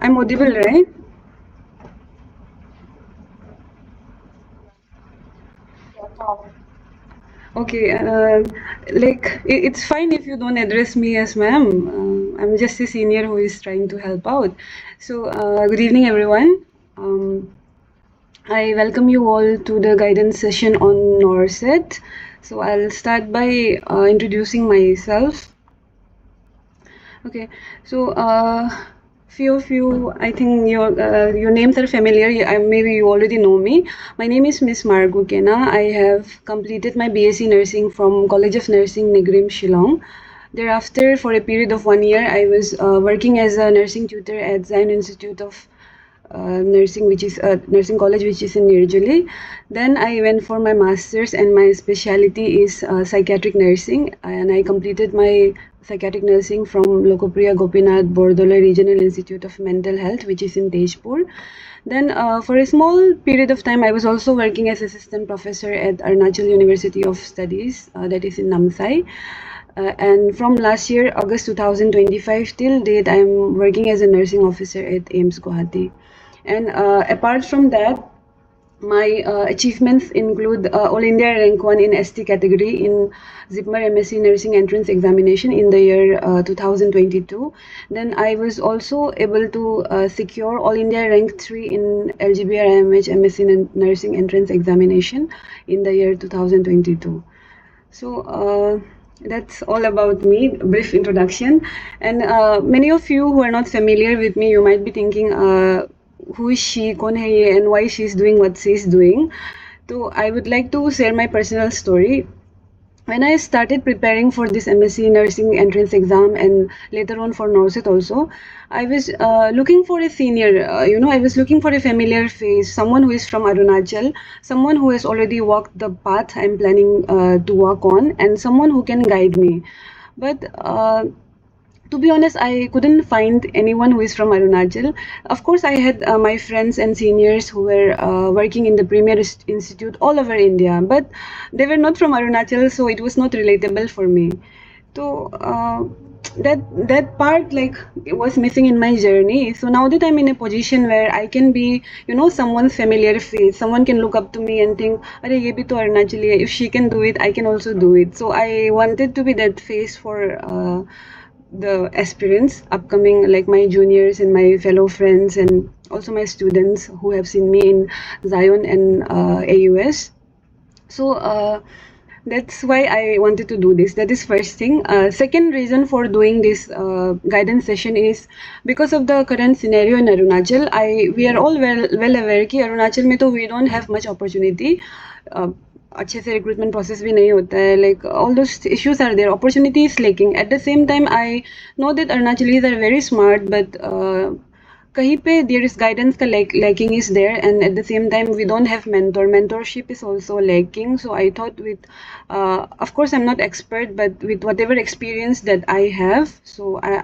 I'm audible, right? Okay, it's fine if you don't address me as ma'am. I'm just a senior who is trying to help out. So, good evening, everyone. I welcome you all to the guidance session on NORCET. So, I'll start by introducing myself. Okay, so few of you, I think your names are familiar. Maybe you already know me. My name is Miss Margu Kena. I have completed my BSc Nursing from College of Nursing, Nigrim, Shillong. Thereafter, for a period of 1 year, I was working as a nursing tutor at Zion Institute of nursing, which is a nursing college, which is in Nirjuli. Then I went for my master's, and my specialty is psychiatric nursing, and I completed my psychiatric nursing from Lokopriya Gopinath Bordole Regional Institute of Mental Health, which is in Tejpur. Then, for a small period of time, I was also working as assistant professor at Arunachal University of Studies, that is in Namsai. And from last year, August 2025 till date, I'm working as a nursing officer at AIMS Guwahati. And apart from that, my achievements include All India Rank 1 in ST category in Zipmer MSc Nursing Entrance Examination in the year 2022. Then I was also able to secure All India Rank 3 in LGBR IMH MSc Nursing Entrance Examination in the year 2022. So that's all about me, brief introduction. And many of you who are not familiar with me, you might be thinking, who is she, kaun hai ye, and why she's doing what she's doing. So I would like to share my personal story. When I started preparing for this MSc nursing entrance exam and later on for NORCET also, I was looking for a senior, I was looking for a familiar face, someone who is from Arunachal, someone who has already walked the path I'm planning to walk on, and someone who can guide me. But to be honest, I couldn't find anyone who is from Arunachal. Of course, I had my friends and seniors who were working in the premier institute all over India, but they were not from Arunachal, so it was not relatable for me. So that part like it was missing in my journey. So now that I'm in a position where I can be, someone's familiar face, someone can look up to me and think, "Arey, ye bhi to Arunachali hai. If she can do it, I can also do it." So I wanted to be that face for the aspirants upcoming, like my juniors and my fellow friends, and also my students who have seen me in Zion and AUS. So that's why I wanted to do this. That is first thing. Second reason for doing this guidance session is because of the current scenario in Arunachal. We are all well aware कि Arunachal में तो we don't have much opportunity. अच्छे से recruitment process भी नहीं होता है, like all those issues are there, opportunity is lacking. At the same time I know that Arunachalis are very smart, but कहीं पे देयर इज गाइडेंस का lacking is there, and at the same time we don't have mentorship is also lacking. So I thought with of course I'm not expert, but with whatever experience that I have, so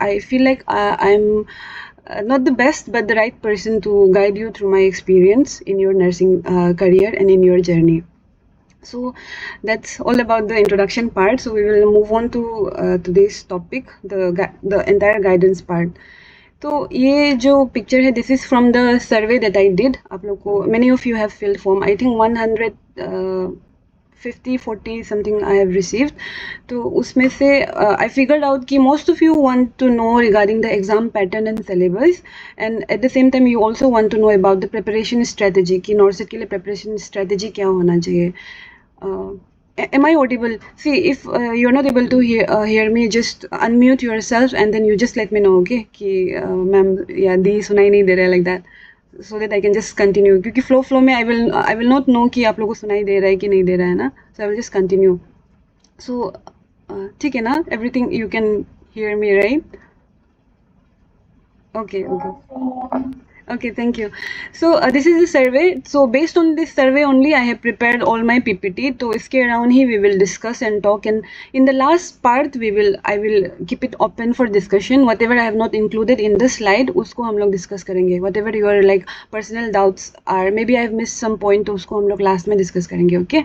I feel like I'm not the best but the right person to guide you through my experience in your nursing career and in your journey. So that's all about the introduction part. So we will move on to today's topic, the entire guidance part. तो ये जो picture है, this is from the survey that I did. आप लोग को many of you have filled form, I think 150-40 something I have received. तो उसमें से आई फिगर्ड आउट कि most of you want to know regarding the exam pattern and syllabus, and at the same time you also want to know about the preparation strategy कि NORCET के लिए preparation strategy क्या होना चाहिए. Am I audible? See, if you're not able to hear me, just unmute yourself and then you just let me know, okay? कि ma'am, yeah, दी सुनाई नहीं दे रहा है, like that, so that I can just continue. क्योंकि flow में I will not know कि आप लोगों को सुनाई दे रहा है कि नहीं दे रहा है ना. So I will just continue. So ठीक है ना? Everything you can hear me, right? Okay. Okay, thank you. So this is the survey. So based on this survey only, I have prepared all my PPT. So इसके around he we will discuss and talk. And in the last part, I will keep it open for discussion. Whatever I have not included in the slide, उसको हम लोग discuss करेंगे. Whatever your like personal doubts are, maybe I have missed some point, तो उसको हम लोग last में discuss करेंगे. Okay.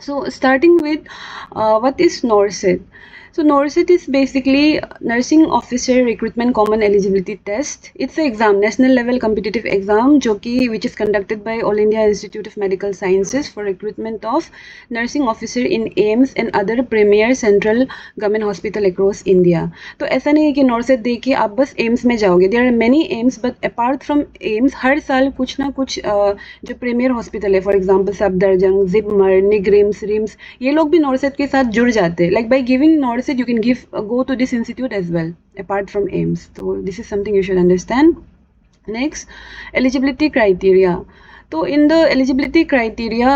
So starting with what is NORCET? So NORCET is basically Nursing Officer Recruitment Common Eligibility Test. It's an exam, national level competitive exam, which is conducted by All India Institute of Medical Sciences for recruitment of nursing officer in AIIMS and other premier central government hospital across India. तो ऐसा नहीं है कि NORCET दे के आप बस AIIMS में जाओगे. There are many AIIMS, but apart from AIIMS, हर साल कुछ ना कुछ जो प्रीमियर हॉस्पिटल है, फॉर एग्जाम्पल सफदरजंग, जिपमर, निग्रिम्स, रिम्स, ये लोग भी NORCET के साथ जुड़ जाते हैं. Like by giving NORCET you can go to this institute as well apart from AIIMS. So this is something you should understand. Next, eligibility criteria. So in the eligibility criteria,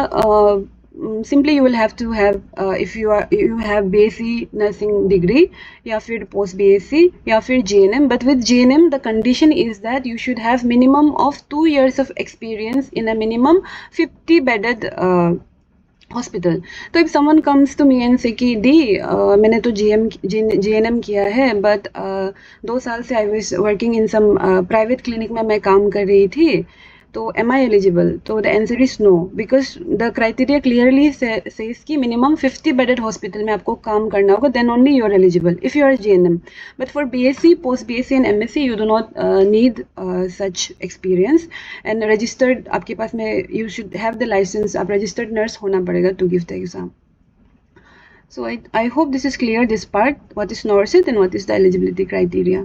simply you will have to have if you have BSc nursing degree या फिर post BSc या फिर GNM. But with GNM the condition is that you should have minimum of 2 years of experience in a minimum 50 bedded hospital. तो if someone comes to me and say कि दी मैंने तो GNM किया है, but 2 साल से I was working in some private clinic में मैं काम कर रही थी, तो एम आई एलिजिबल? तो the answer is no, because the criteria clearly says कि मिनिमम 50 बेडेड हॉस्पिटल में आपको काम करना होगा, then only you are eligible if you are GNM. But for BSc, post BSc and MSc you do not need such experience and registered आपके पास में you should have the licence, आप registered nurse होना पड़ेगा to give the exam. So I hope this is clear, this part, what is NORCET and what is the eligibility criteria.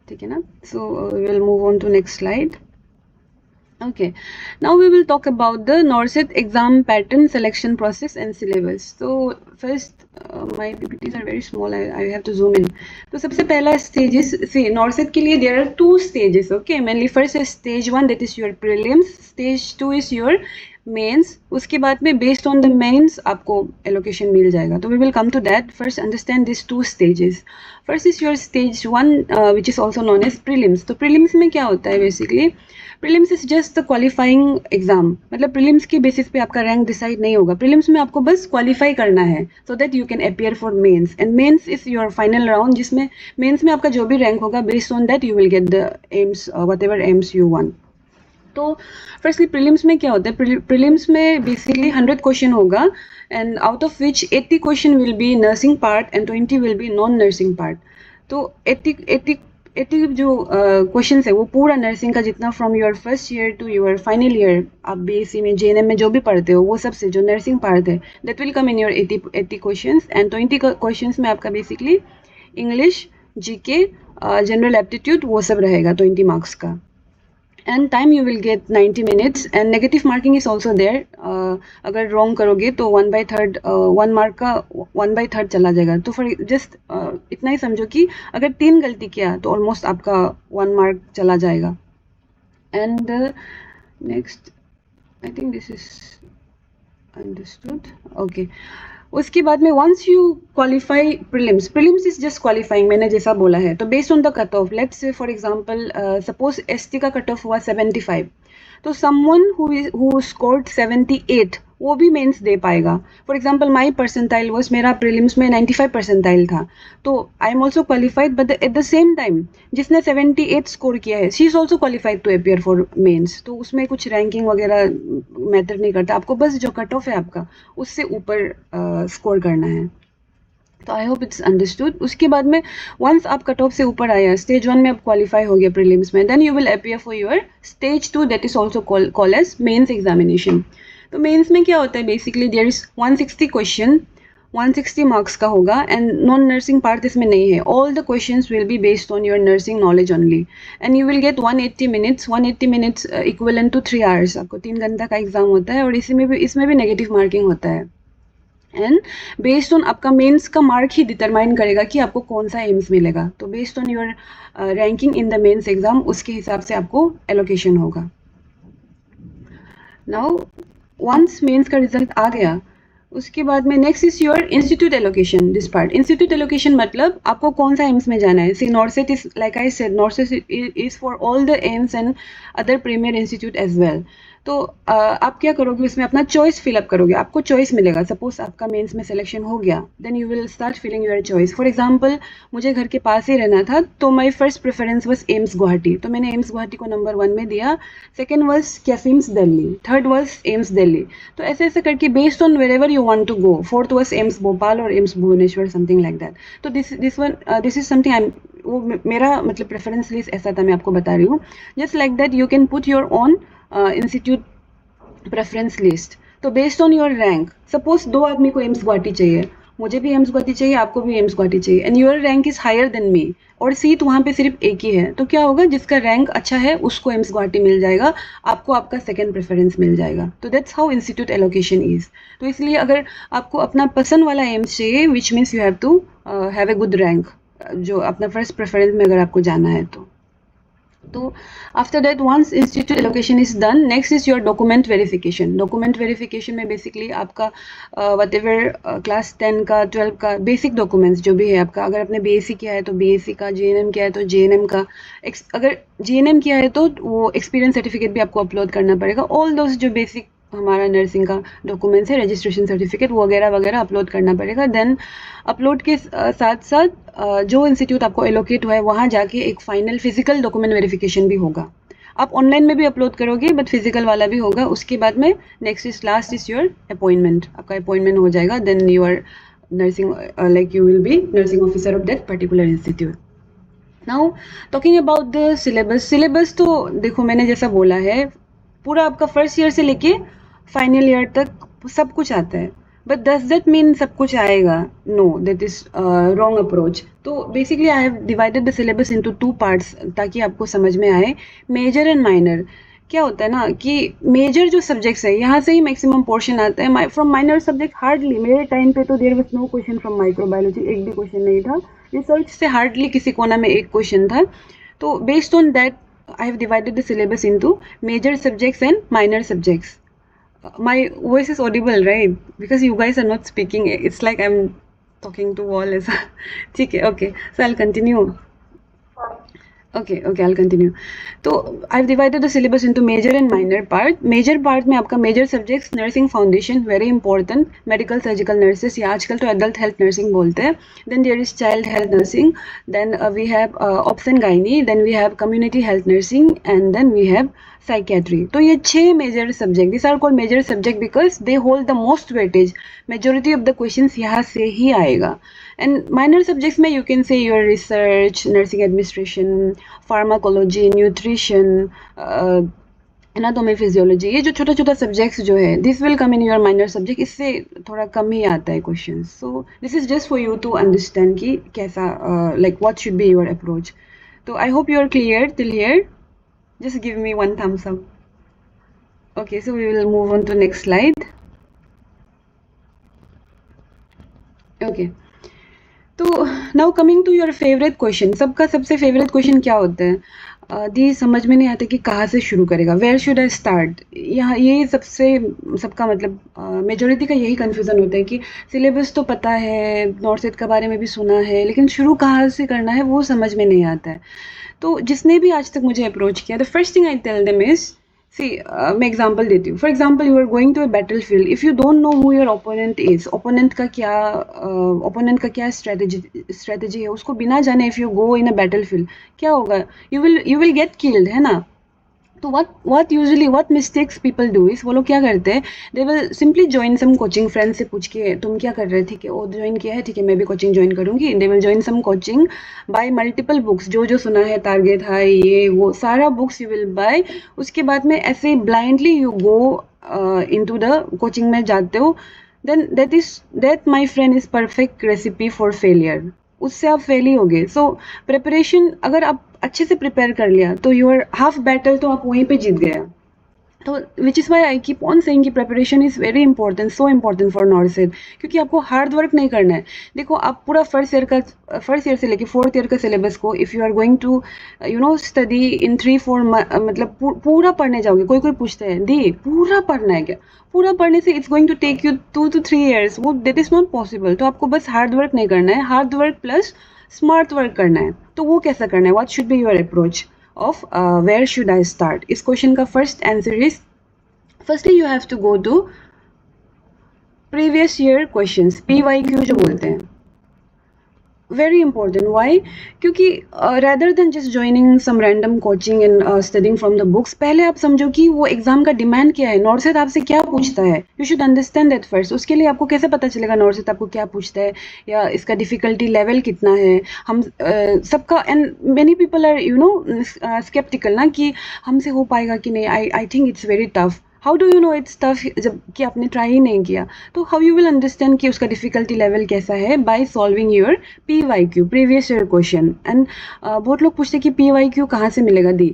ठीक है ना? So we will move on to next slide. Okay, now we will talk about the NORCET exam pattern, selection process and syllabus. So first my PPTs are very small, I have to zoom in. तो सबसे पहला stages, see NORCET के लिए there are 2 stages, okay? Mainly first is stage 1, that is your prelims. Stage 2 is your mains. उसके बाद में based on the mains आपको allocation मिल जाएगा. तो we will come to that. First understand this 2 stages. First is your stage 1 which is also known as prelims. तो prelims में क्या होता है बेसिकली? Prelims is just the qualifying exam. मतलब प्रीलिम्स की बेसिस पे आपका रैंक डिसाइड नहीं होगा. प्रीलिम्स में आपको बस क्वालिफाई करना है so that you can appear for mains, and mains is your final round, जिसमें मेंस में आपका जो भी रैंक होगा based on that you will get the AIIMS, whatever AIIMS you want. तो फर्स्टली प्रीलिम्स में क्या होता है? प्रीलिम्स में बेसिकली 100 क्वेश्चन होगा, and out of which 80 question will be nursing part and 20 will be non nursing part. तो 80 जो क्वेश्चन है वो पूरा नर्सिंग का, जितना from your first year to your final year आप BSc में GNM में जो भी पढ़ते हो वो सबसे जो नर्सिंग पार्ट है that will come in your 80 question. And 20 question में आपका basically English, GK, general aptitude वो सब रहेगा 20 मार्क्स का. And time you will get 90 minutes and negative marking is also there. अगर रॉन्ग करोगे तो 1/3 1 मार्क का 1/3 चला जाएगा. तो फॉर जस्ट इतना ही समझो कि अगर 3 गलती किया तो ऑलमोस्ट आपका 1 मार्क चला जाएगा. And next I think this is understood. Okay, उसके बाद में once you qualify prelims is just qualifying, मैंने जैसा बोला है. तो based on the cut off, let's say for example suppose ST का कट ऑफ हुआ 75, तो समवन हु स्कोर्ड 78 वो भी मेंस दे पाएगा. For example my percentile was, मेरा प्रीलिम्स में 95 परसेंटाइल था, तो I am also qualified. But at the same time जिसने 78 स्कोर किया है she is also qualified to appear for mains. तो उसमें कुछ रैंकिंग वगैरह मैटर नहीं करता, आपको बस जो कट ऑफ है आपका उससे ऊपर स्कोर करना है. तो आई होप इट्स अंडरस्टूड. उसके बाद में वंस आप कट ऑफ से ऊपर आया, स्टेज 1 में आप क्वालिफाई हो गया प्रीलिम्स में, then you will appear for your stage 2 that is also called as mains examination. तो मेंस में क्या होता है basically? There is 160 question, 160 marks का होगा, एंड नॉन नर्सिंग पार्ट इसमें नहीं है. All the questions will be based on your nursing knowledge only, and you will get 180 minutes equivalent to 3 hours. आपको 3 घंटा का एग्जाम होता है, और इसमें भी नेगेटिव मार्किंग होता है. एंड बेस्ड ऑन आपका मेंस का मार्क ही डिटरमाइन करेगा कि आपको कौन सा एम्स मिलेगा. तो based on your ranking in the mains exam उसके हिसाब से आपको एलोकेशन होगा. नाउ वंस मेंस का रिजल्ट आ गया, उसके बाद में next is your institute allocation. This part institute allocation मतलब आपको कौन सा एम्स में जाना है. See NORCET is like I said, NORCET is for all the AIIMS and other premier institute as well. तो आप क्या करोगे उसमें अपना चॉइस फिलअप करोगे, आपको चॉइस मिलेगा। सपोज आपका मेंस में सिलेक्शन हो गया, then you will start filling your choice. For example मुझे घर के पास ही रहना था, तो my first preference was AIIMS Guwahati, तो मैंने एम्स गुवाहाटी को नंबर 1 में दिया। Second was CAPFIMS Delhi, third was AIIMS Delhi. तो ऐसे ऐसे करके based on wherever you want to go, fourth was AIIMS Bhopal और AIIMS Bhubaneswar, something like that. तो this is something I am, वो मेरा मतलब प्रेफरेंस लिस्ट ऐसा था, मैं आपको बता रही हूँ। Just like that you can put your own institute preference list. तो based on your rank, suppose 2 आदमी को एम्स गुवाहाटी चाहिए, मुझे भी एम्स गुवाहाटी चाहिए, आपको भी एम्स गुवाहाटी चाहिए, and your rank is higher than me, और सीट वहाँ पे सिर्फ एक ही है, तो क्या होगा, जिसका रैंक अच्छा है उसको एम्स गुवाहाटी मिल जाएगा, आपको आपका सेकंड प्रेफरेंस मिल जाएगा। तो that's how institute allocation is. तो इसलिए अगर आपको अपना पसंद वाला एम्स चाहिए, which means you have to have a good rank, जो अपना फर्स्ट प्रेफरेंस में अगर आपको जाना है तो after that, once institute allocation is done, next is your document verification. document verification में basically आपका whatever class 10 का 12 का basic documents जो भी है आपका, अगर आपने BSc किया है तो BSc का, JNM किया है तो JNM का, अगर JNM किया है तो वो एक्सपीरियंस सर्टिफिकेट भी आपको अपलोड करना पड़ेगा। ऑल दोज जो बेसिक हमारा नर्सिंग का डॉक्यूमेंट्स है, रजिस्ट्रेशन सर्टिफिकेट वगैरह वगैरह अपलोड करना पड़ेगा। देन अपलोड के साथ साथ जो इंस्टीट्यूट आपको एलोकेट हुआ है वहाँ जाके एक फाइनल फिजिकल डॉक्यूमेंट वेरिफिकेशन भी होगा। आप ऑनलाइन में भी अपलोड करोगे बट फिजिकल वाला भी होगा। उसके बाद में next is last is your appointment, आपका अपॉइंटमेंट हो जाएगा, then you are nursing like you will be nursing officer of that particular institute. Now talking about the syllabus, syllabus तो देखो मैंने जैसा बोला है, पूरा आपका फर्स्ट ईयर से लेके फाइनल ईयर तक सब कुछ आता है, बट डज दैट मीन सब कुछ आएगा? No, that is wrong approach. तो basically I have divided the syllabus into 2 parts ताकि आपको समझ में आए। मेजर एंड माइनर, क्या होता है ना कि मेजर जो सब्जेक्ट्स है यहाँ से ही मैक्सिमम पोर्शन आता है। फ्रॉम माइनर सब्जेक्ट हार्डली, मेरे टाइम पे तो there was no question from microbiology, एक भी क्वेश्चन नहीं था। रिसर्च से हार्डली किसी कोना में एक क्वेश्चन था। तो based on that I have divided the syllabus into major subjects and minor subjects. My voice is audible, right? Because you guys are not speaking. It's like I'm talking to wall. Okay, okay. So I'll continue. Okay, I'll continue. So I've divided the syllabus into major and minor part. Major part में आपका major subjects nursing foundation, very important, medical surgical nurses, या आजकल तो adult health nursing बोलते हैं. Then there is child health nursing. Then we have obs and gynae. Then we have community health nursing, and then we have psychiatry. तो ये 6 major subject. These are called major subject because they hold the most weightage. Majority of the questions यहाँ से ही आएगा. And minor subjects में you can say your research, nursing administration, pharmacology, nutrition, anatomy, physiology, ये जो छोटा छोटा subjects जो है, this will come in your minor subject. इससे थोड़ा कम ही आता है questions. So this is just for you to understand कि कैसा like what should be your approach. So I hope you are clear till here. Just give me one thumbs up. Okay, so we will move on to next slide. Okay. तो now coming to your favourite question, सबका सबसे favourite question क्या होता है? दी समझ में नहीं आता कि कहाँ से शुरू करेगा, वेयर शुड आई स्टार्ट। यहाँ ये सबका मतलब मेजोरिटी का यही कन्फ्यूज़न होता है कि सिलेबस तो पता है, नॉर्सेट के बारे में भी सुना है, लेकिन शुरू कहाँ से करना है वो समझ में नहीं आता है। तो जिसने भी आज तक मुझे अप्रोच किया, the first thing I tell them is, see मैं एग्जांपल देती हूँ। For example you are going to a battlefield, if you don't know who your opponent is, opponent का क्या स्ट्रेटेजी है, उसको बिना जाने if you go in a battlefield, क्या होगा? यू विल गेट किल्ड, है ना? तो what mistakes people do is, वो लोग क्या करते हैं, they will simply join some coaching, friends से पूछ के तुम क्या कर रहे थे, ठीक है वो ज्वाइन किया है, ठीक है मैं भी कोचिंग ज्वाइन करूँगी। they will join some coaching, buy multiple books, जो सुना है, टारगेट है, ये वो सारा बुक्स you will buy। उसके बाद में ऐसे blindly you go into the coaching में जाते हो, then that my friend is perfect recipe for failure। उससे आप फेल ही होगे। सो प्रिपरेशन अगर आप अच्छे से प्रिपेयर कर लिया तो योर हाफ बैटल तो आप वहीं पे जीत गया। तो which is why I keep on saying कि preparation is very important, so important for NORCET, क्योंकि आपको हार्ड वर्क नहीं करना है। देखो आप पूरा फर्स्ट ईयर से लेके 4th ईयर का सिलेबस को if you are going to study in 3-4 मतलब पूरा पढ़ने जाओगे। कोई पूछते हैं दी पूरा पढ़ना है क्या? पूरा पढ़ने से it's going to take you 2 to 3 years, वो दैट इज़ नॉट पॉसिबल। तो आपको बस हार्ड वर्क नहीं करना है, hard work plus smart work करना है। तो वो कैसा करना है? What should be your approach of where should I start? इस क्वेश्चन का first answer is firstly you have to go to previous year questions, PYQ जो बोलते हैं, वेरी इंपॉर्टेंट. वाई? क्योंकि rather than just joining some random coaching and studying from the books, पहले आप समझो कि वो एग्जाम का डिमांड क्या है, नॉर्सेट आपसे क्या पूछता है. You should understand that first. उसके लिए आपको कैसे पता चलेगा नॉर्सेट आपको क्या पूछता है या इसका डिफिकल्टी लेवल कितना है. हम सबका, and many people are sceptical ना कि हमसे हो पाएगा कि नहीं. I think it's very tough. How do you know it's tough जब कि आपने ट्राई ही नहीं किया. तो हाउ यू विल अंडरस्टैंड कि उसका डिफिकल्टी लेवल कैसा है? By solving your PYQ, previous year question. And बहुत लोग पूछते हैं कि PYQ कहाँ से मिलेगा दी.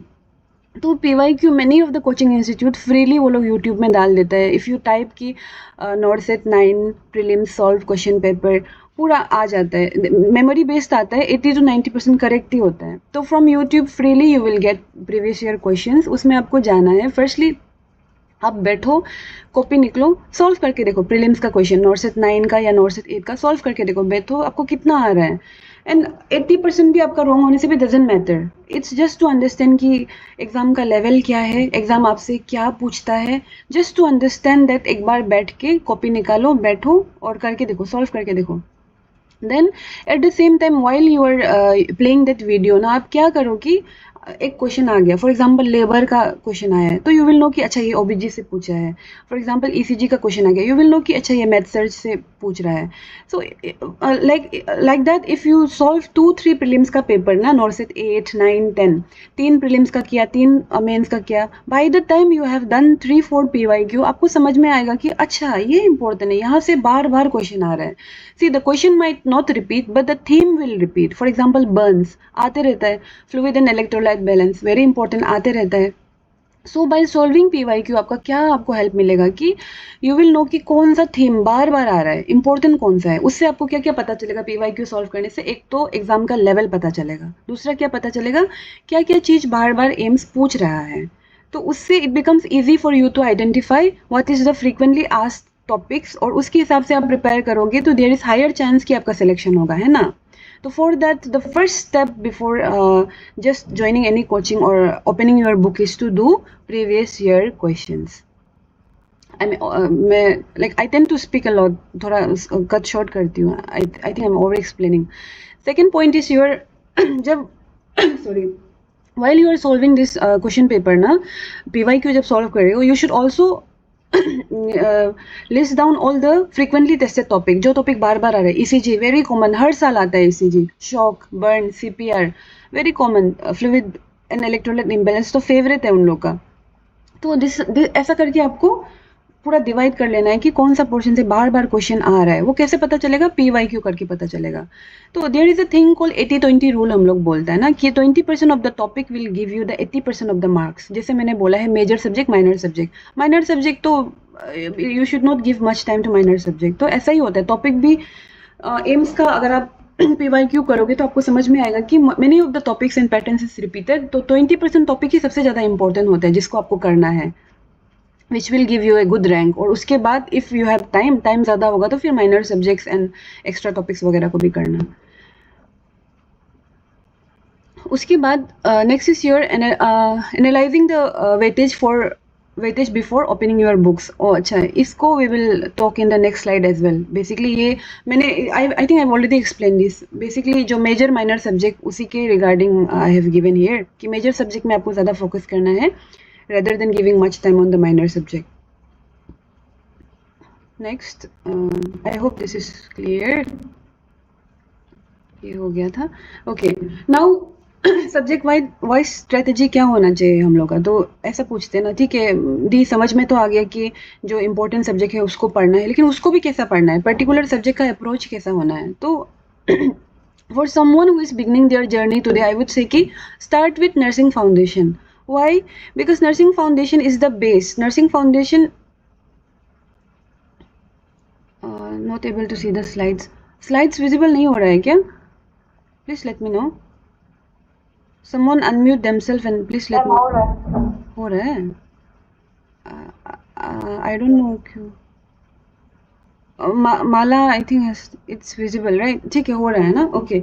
तो PYQ many of the coaching institute freely वो लोग यूट्यूब में डाल देता है. इफ़ यू टाइप की नॉर्सेट 9 प्रीलिम्स सॉल्व क्वेश्चन पेपर, पूरा आ जाता है, मेमोरी बेस्ड आता है, 80 to 90% करेक्ट ही होता है. तो from YouTube freely you will gate previous year question. उसमें आपको जाना है, फर्स्टली आप बैठो, कॉपी निकलो, सॉल्व करके देखो प्रीलिम्स का क्वेश्चन, नॉर्सेट 9 का या नॉर्सेट 8 का सॉल्व करके देखो. बैठो, आपको कितना आ रहा है. एंड 80% भी आपका रॉन्ग होने से भी doesn't matter. It's just to understand कि एग्जाम का लेवल क्या है, एग्जाम आपसे क्या पूछता है. जस्ट टू अंडरस्टैंड दैट एक बार बैठ के कॉपी निकालो, बैठो और करके देखो, सॉल्व करके देखो. Then at the same time while you are playing that video ना, आप क्या करो कि एक क्वेश्चन आ गया, फॉर एग्जांपल लेबर का क्वेश्चन आया है, तो यू विल नो कि अच्छा ये OBG से पूछा है. फॉर एग्जांपल ECG का क्वेश्चन आ गया, यू विल नो कि अच्छा ये मैथ सर्च से पूछ रहा है. So like that if you solve 2-3 prelims का पेपर ना, नॉर्सेट 8, 9, 10, 3 प्रीलिम्स का किया, 3 मेंस का किया, by the time you have done 3-4 PYQ, आपको समझ में आएगा कि अच्छा ये इंपॉर्टेंट है, यहाँ से बार बार क्वेश्चन आ रहा है. See the question might not repeat but the theme will repeat. For example Burns आते रहता है, fluid and electrolyte balance very important आते रहता है. सो बाय सॉल्विंग PYQ आपका क्या आपको हेल्प मिलेगा कि यू विल नो कि कौन सा थीम बार बार आ रहा है, इंपॉर्टेंट कौन सा है. उससे आपको क्या क्या पता चलेगा PYQ सॉल्व करने से? एक तो एग्जाम का लेवल पता चलेगा, दूसरा क्या पता चलेगा, क्या क्या चीज बार बार एम्स पूछ रहा है. तो उससे it becomes easy for you to identify what is the frequently asked topics, और उसके हिसाब से आप प्रिपेयर करोगे तो देयर इज हायर चांस कि आपका सिलेक्शन होगा, है ना. तो for that the first step before just joining any coaching or opening your book is to do previous year questions. I mean, मैं like I tend to speak a lot, थोड़ा cut short करती हूँ. I think I'm over explaining. Second point is your जब sorry, while you are solving this question paper ना, PYQ जब solve कर रहे हो, you should also list down all the frequently tested topic, जो topic बार बार आ रहा है. ECG वेरी कॉमन, हर साल आता है ECG, shock, burn, CPR very common, fluid and electrolyte imbalance तो फेवरेट है उन लोग का. तो दिस ऐसा करके आपको पूरा डिवाइड कर लेना है कि कौन सा पोर्शन से बार बार क्वेश्चन आ रहा है. वो कैसे पता चलेगा? PYQ करके पता चलेगा. तो there is a thing call 80-20 rule, हम लोग बोलता है ना कि 20% of the topic will give you the 80% of the marks. जैसे मैंने बोला है मेजर सब्जेक्ट, माइनर सब्जेक्ट तो you should not give much time to minor subject. तो ऐसा ही होता है टॉपिक भी. एम्स का अगर आप PYQ करोगे तो आपको समझ में आएगा कि many of the topics and patterns is repeated. तो 20% टॉपिक ही सबसे ज़्यादा इंपॉर्टेंट होता है जिसको आपको करना है, which will give U A good rank. और उसके बाद इफ़ यू हैव टाइम ज़्यादा होगा तो फिर minor subjects and extra topics वगैरह को भी करना. उसके बाद next is your analysing the weightage before opening your books. ओ अच्छा, इसको we will talk in the next slide as well. Basically ये मैंने I think I already explain this. Basically जो मेजर माइनर सब्जेक्ट उसी के regarding I have given here कि major subject में आपको ज़्यादा फोकस करना है rather than giving much time on the minor subject. Next, I hope this is clear. ये हो गया था. Okay, now subject wise strategy क्या होना चाहिए हम लोग का. तो ऐसा पूछते हैं ना, ठीक है दी समझ में तो आ गया कि जो इम्पोर्टेंट सब्जेक्ट है उसको पढ़ना है, लेकिन उसको भी कैसा पढ़ना है, पर्टिकुलर सब्जेक्ट का अप्रोच कैसा होना है. तो for someone who is beginning their journey today I would say कि start with nursing foundation. Why? Because nursing foundation is the base. Nursing foundation. Not able to see the slides. Slides visible नहीं हो रहा है क्या? Please let me know. Someone unmute themselves and please let me. हो रहा है. I don't know क्यों. माला I think it's visible right? ठीक है, हो रहा है ना. Okay.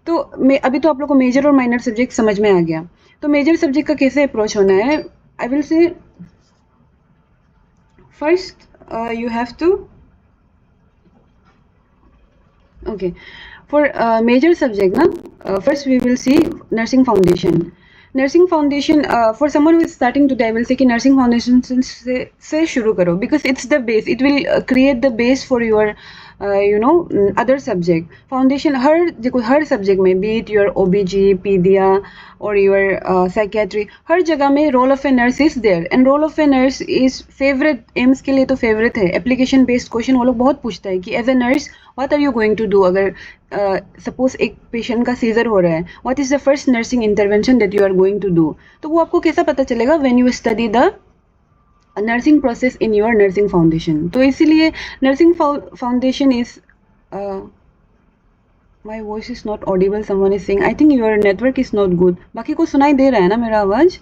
तो अभी तो आप लोग को मेजर और माइनर सब्जेक्ट समझ में आ गया. तो मेजर सब्जेक्ट का कैसे अप्रोच होना है, I will say first you have to, okay, for major subject na, first we will see nursing foundation. Nursing foundation, for someone who is starting today, I will say कि nursing foundation से शुरू करो, because it's the base. It will create the base for your other subject. Foundation her subject में, be it your OBG, pedia or your psychiatry, हर जगह में role of a nurse is there, and role of a nurse is favorite. AIIMS के लिए तो favorite है. Application based question वो लोग बहुत पूछता है कि as a nurse what are you going to do. अगर सपोज एक पेशेंट का सीजर हो रहा है, what is the first nursing intervention that you are going to do. तो वो आपको कैसा पता चलेगा, when you study the nursing process in your nursing foundation. तो इसीलिए nursing foundation is, my voice is not audible, someone is saying. I think your network is not good. बाकी को सुनाई दे रहा है ना मेरा आवाज?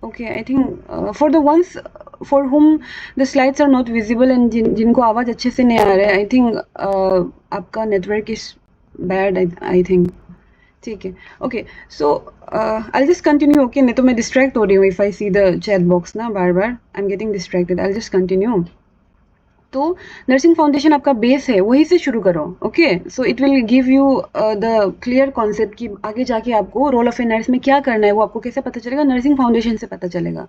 Okay, I think for the ones for whom the slides are not visible and जिनको आवाज़ अच्छे से नहीं आ रहा है, I think आपका network is bad, I think. ठीक है, okay, so I'll just continue. Okay, नहीं तो मैं distract हो रही हूँ if I see the chat box ना बार बार, I'm getting distracted. I'll just continue. तो नर्सिंग फाउंडेशन आपका बेस है, वहीं से शुरू करो. Okay, so it will give you the clear concept कि आगे जाके आपको रोल ऑफ ए नर्स में क्या करना है, वो आपको कैसे पता चलेगा, नर्सिंग फाउंडेशन से पता चलेगा.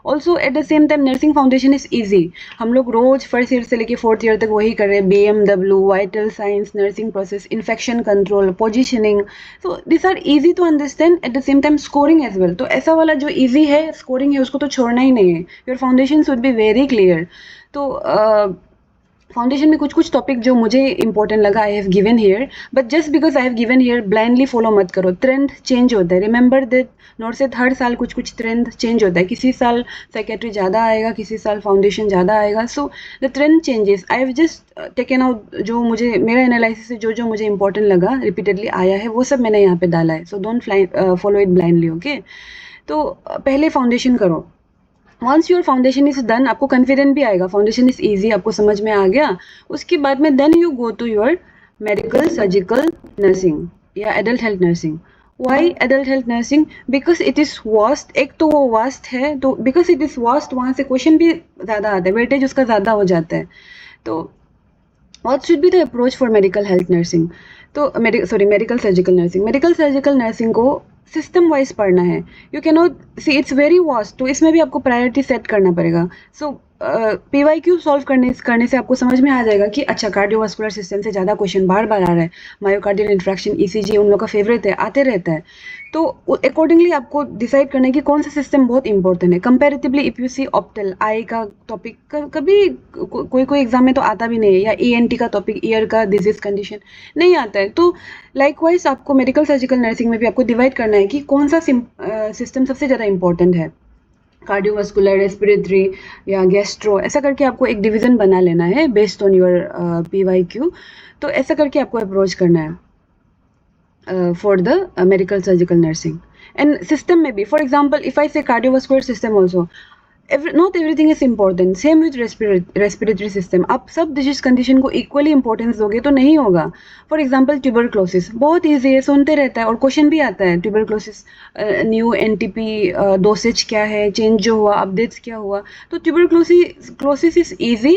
Also eight the same time nursing foundation is easy. हम लोग रोज फर्स्ट ईयर से लेके फोर्थ ईयर तक वही कर रहे हैं, BMW, vital science, nursing process, infection control, positioning. So this are easy to understand, at the same time scoring as well. तो ऐसा वाला जो ईजी है, स्कोरिंग है, उसको तो छोड़ना ही नहीं है. Your foundation should be very clear. तो फाउंडेशन में कुछ टॉपिक जो मुझे इंपॉर्टेंट लगा, आई have given here, but just because I have given here blindly follow मत करो. ट्रेंड चेंज होता है. रिमेंबर दैट नॉर्सेट हर साल कुछ ट्रेंड चेंज होता है. किसी साल साइकेट्री ज़्यादा आएगा, किसी साल फाउंडेशन ज़्यादा आएगा. So the trend changes. I have just taken out जो मुझे, मेरा एनालिसिस से जो मुझे इंपॉर्टेंट लगा, रिपीटेडली आया है, वो सब मैंने यहाँ पे डाला है. So don't follow it blindly. Okay, तो पहले फाउंडेशन करो. Once your foundation is done, आपको कॉन्फिडेंट भी आएगा, फाउंडेशन इज ईजी, आपको समझ में आ गया. उसके बाद में then you go to your medical surgical nursing या adult health nursing. Why adult health nursing? Because it is vast. एक तो वो वास्ट है, तो बिकॉज इट इज़ वास्ट वहाँ से क्वेश्चन भी ज़्यादा आता है, वेटेज उसका ज़्यादा हो जाता है. तो what should be the approach for medical health nursing? तो medical surgical nursing. Medical surgical nursing को सिस्टम वाइज पढ़ना है. You cannot see, it's very vast. तो इसमें भी आपको प्रायोरिटी सेट करना पड़ेगा. सो PYQ सॉल्व करने से आपको समझ में आ जाएगा कि अच्छा, कार्डियोवास्कुलर सिस्टम से ज़्यादा क्वेश्चन बार बार आ रहा है. मायोकार्डियल इंफ्रैक्शन, ECG उन लोग का फेवरेट है, आते रहता है. तो अकॉर्डिंगली आपको डिसाइड करना है कि कौन सा सिस्टम बहुत इंपॉर्टेंट है. Comparatively if you see ophthal, eye का टॉपिक कभी कोई एग्जाम में तो आता भी नहीं है, या ENT का टॉपिक, ईयर का डिजीज कंडीशन नहीं आता है. तो लाइकवाइज आपको मेडिकल सर्जिकल नर्सिंग में भी आपको डिवाइड करना है कि कौन सा सिस्टम सबसे ज़्यादा इंपॉर्टेंट है. कार्डियोवास्कुलर, रेस्पिरेटरी या गैस्ट्रो, ऐसा करके आपको एक डिवीज़न बना लेना है बेस्ड ऑन योर PYQ. तो ऐसा करके आपको अप्रोच करना है for the medical surgical nursing. And system में भी, फॉर एग्जाम्पल इफ आई से cardiovascular system also, not everything is important. Same with respiratory system. आप सब डिजीज कंडीशन को इक्वली इंपॉर्टेंस दोगे तो नहीं होगा. फॉर एग्जाम्पल ट्यूबरक्लोसिस बहुत ईजी है, सुनते रहता है और क्वेश्चन भी आता है. ट्यूबरक्लोसिस न्यू NTP डोसेज क्या है, चेंज जो हुआ, अपडेट्स क्या हुआ. तो tuberculosis is easy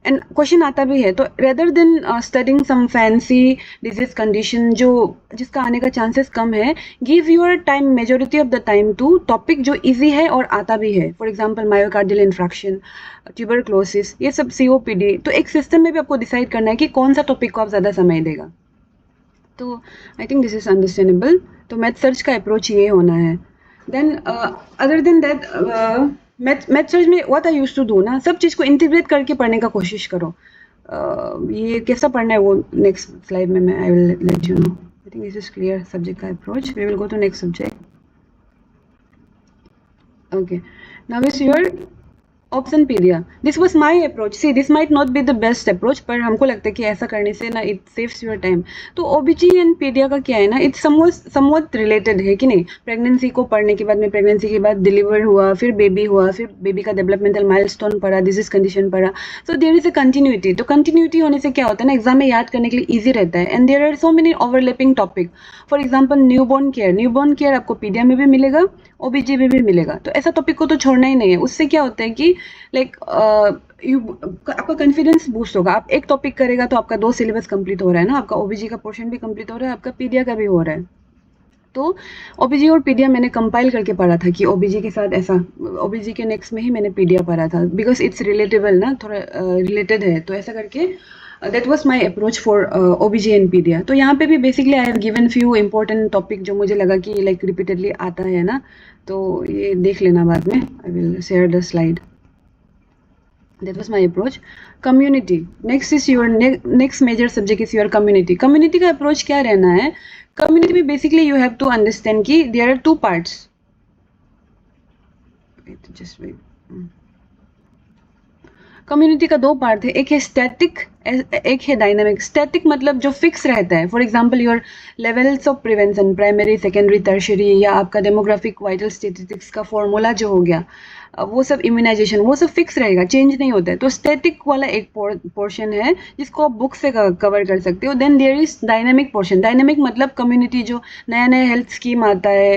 and question आता भी है. तो rather than studying some fancy disease condition जिसका आने का चांसेस कम है, give your time, majority of the time to topic जो इजी है और आता भी है. For example myocardial infarction, tuberculosis, ये सब COPD. तो एक सिस्टम में भी आपको डिसाइड करना है कि कौन सा टॉपिक को आप ज़्यादा समय देगा. तो I think this is understandable. तो मैथ सर्च का अप्रोच ये होना है. Then other than that med surg में what I used to do ना, सब चीज़ को इंटीग्रेट करके पढ़ने का कोशिश करो. ये कैसा पढ़ना है वो नेक्स्ट स्लाइड में मैं I will let you know. I think this is clear. Subject का approach. We will go to next subject. Okay, now is your obs and pedia, this was my approach. See this might not be the best approach, पर हमको लगता है कि ऐसा करने से ना इट सेव्स योर टाइम। तो ओबीजी एंड पीडिया का क्या है ना, इट्स समवट रिलेटेड है कि नहीं। प्रेगनेंसी को पढ़ने के बाद में, प्रेगनेंसी के बाद डिलीवर हुआ, फिर बेबी का डेवलपमेंटल माइलस्टोन पढ़ा, डिजीज कंडीशन पढ़ा, so there is a continuity. तो कंटिन्यूटी होने से क्या होता है ना, एग्जाम में याद करने के लिए ईजी रहता है। And there are so many overlapping topic. For example newborn care आपको पीडिया में भी मिलेगा, ओबीजी में भी मिलेगा। तो ऐसा टॉपिक को तो छोड़ना ही नहीं है। उससे क्या होता है कि लाइक आपका कॉन्फिडेंस बूस्ट होगा। आप एक टॉपिक करेगा तो आपका 2 सिलेबस कंप्लीट हो रहा है ना, आपका ओबीजी का पोर्शन भी कंप्लीट हो रहा है, आपका पीडिया का भी हो रहा है। तो ओबीजी और पीडिया मैंने कंपाइल करके पढ़ा था कि ओबीजी के साथ ऐसा, ओबीजी के नेक्स्ट में ही मैंने पीडिया पढ़ा था, बिकॉज इट्स रिलेटेबल ना, थोड़ा रिलेटेड है। तो ऐसा करके that was my approach for OBG and pedia. तो यहाँ पे भी basically I have given few important topic जो मुझे लगा कि लाइक रिपीटेडली आता है ना, तो ये देख लेना बाद में। आई will share the slide. That was my approach. Community. Next is your next major subject is your community. Community का approach क्या रहना है? Community में basically you have to understand कि there are 2 parts. Wait, just wait. Community का 2 part है, एक है स्टैटिक, एक है डायनामिक। स्टैटिक मतलब जो फिक्स रहता है। For example your levels of prevention, primary, secondary, tertiary, या आपका डेमोग्राफिक वाइटल स्टैटिस्टिक्स का फॉर्मूला जो हो गया, वो सब, इम्यूनाइजेशन, वो सब फिक्स रहेगा, चेंज नहीं होता है। तो स्टैटिक वाला एक पोर्शन है जिसको आप बुक से कवर कर सकते हो। Then there is dynamic portion. Dynamic मतलब कम्युनिटी जो नया नया हेल्थ स्कीम आता है,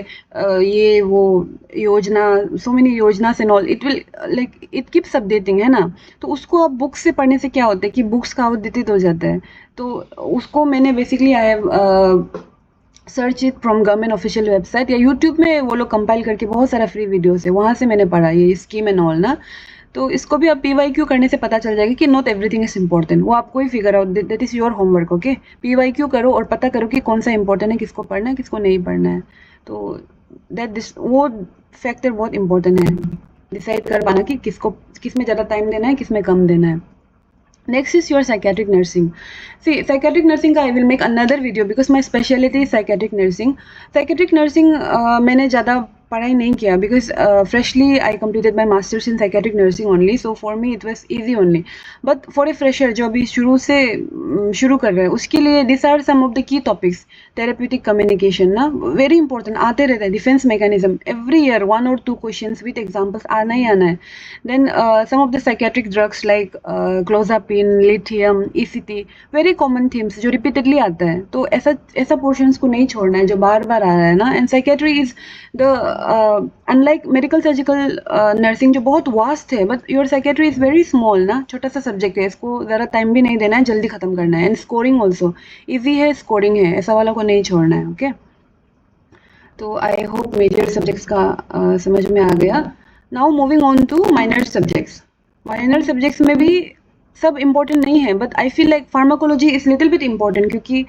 ये वो योजना, सो मेनी योजना and all, it will like it keeps updating, है ना। तो उसको आप बुक से पढ़ने से क्या होता है कि बुक्स का आउटडेटेड हो जाता है। तो उसको मैंने basically I have search it from government official website, या यूट्यूब में वो लोग कंपाइल करके बहुत सारा फ्री वीडियोस है, वहाँ से मैंने पढ़ा ये स्कीम एंड ऑल ना। तो इसको भी आप पीवाईक्यू करने से पता चल जाएगा कि नॉट एवरीथिंग इज इंपॉर्टेंट। वो आपको ही figure out, that is your homework. Okay, PYQ करो और पता करो कि कौन सा इंपॉर्टेंट है, किसको पढ़ना है, किसको नहीं पढ़ना है। तो वो फैक्टर बहुत इंपॉर्टेंट है, डिसाइड कर पाना कि किस में ज़्यादा टाइम देना है, किस में कम देना है। Next is your psychiatric nursing. See, psychiatric nursing का I will make another video because my specialty is psychiatric nursing. Psychiatric nursing मैंने ज़्यादा पढ़ाई नहीं किया because freshly I completed my masters in psychiatric nursing only, so for me it was easy only. But for a fresher जो अभी शुरू कर रहे हैं, उसके लिए these are some of the key topics. Therapeutic communication ना very important, आते रहता है। Defense mechanism, every year 1 or 2 questions with examples आना ही आना है। Then some of the psychiatric drugs like clozapine, lithium, ECT, very common themes जो repeatedly आता है। तो ऐसा portions को नहीं छोड़ना है जो बार बार आ रहा है ना। And psychiatry is the unlike medical surgical nursing जो बहुत vast है, but your psychiatry is very small ना, छोटा सा subject है, इसको ज़रा time भी नहीं देना है, जल्दी खत्म करना है। And scoring also easy है, scoring है, ऐसा वाला को नहीं छोड़ना है। ओके, तो आई होप मेजर सब्जेक्ट्स का समझ में आ गया। Now moving on to minor subjects. Minor subjects में भी सब इम्पोर्टेंट नहीं है, but I feel like pharmacology is little bit important, क्योंकि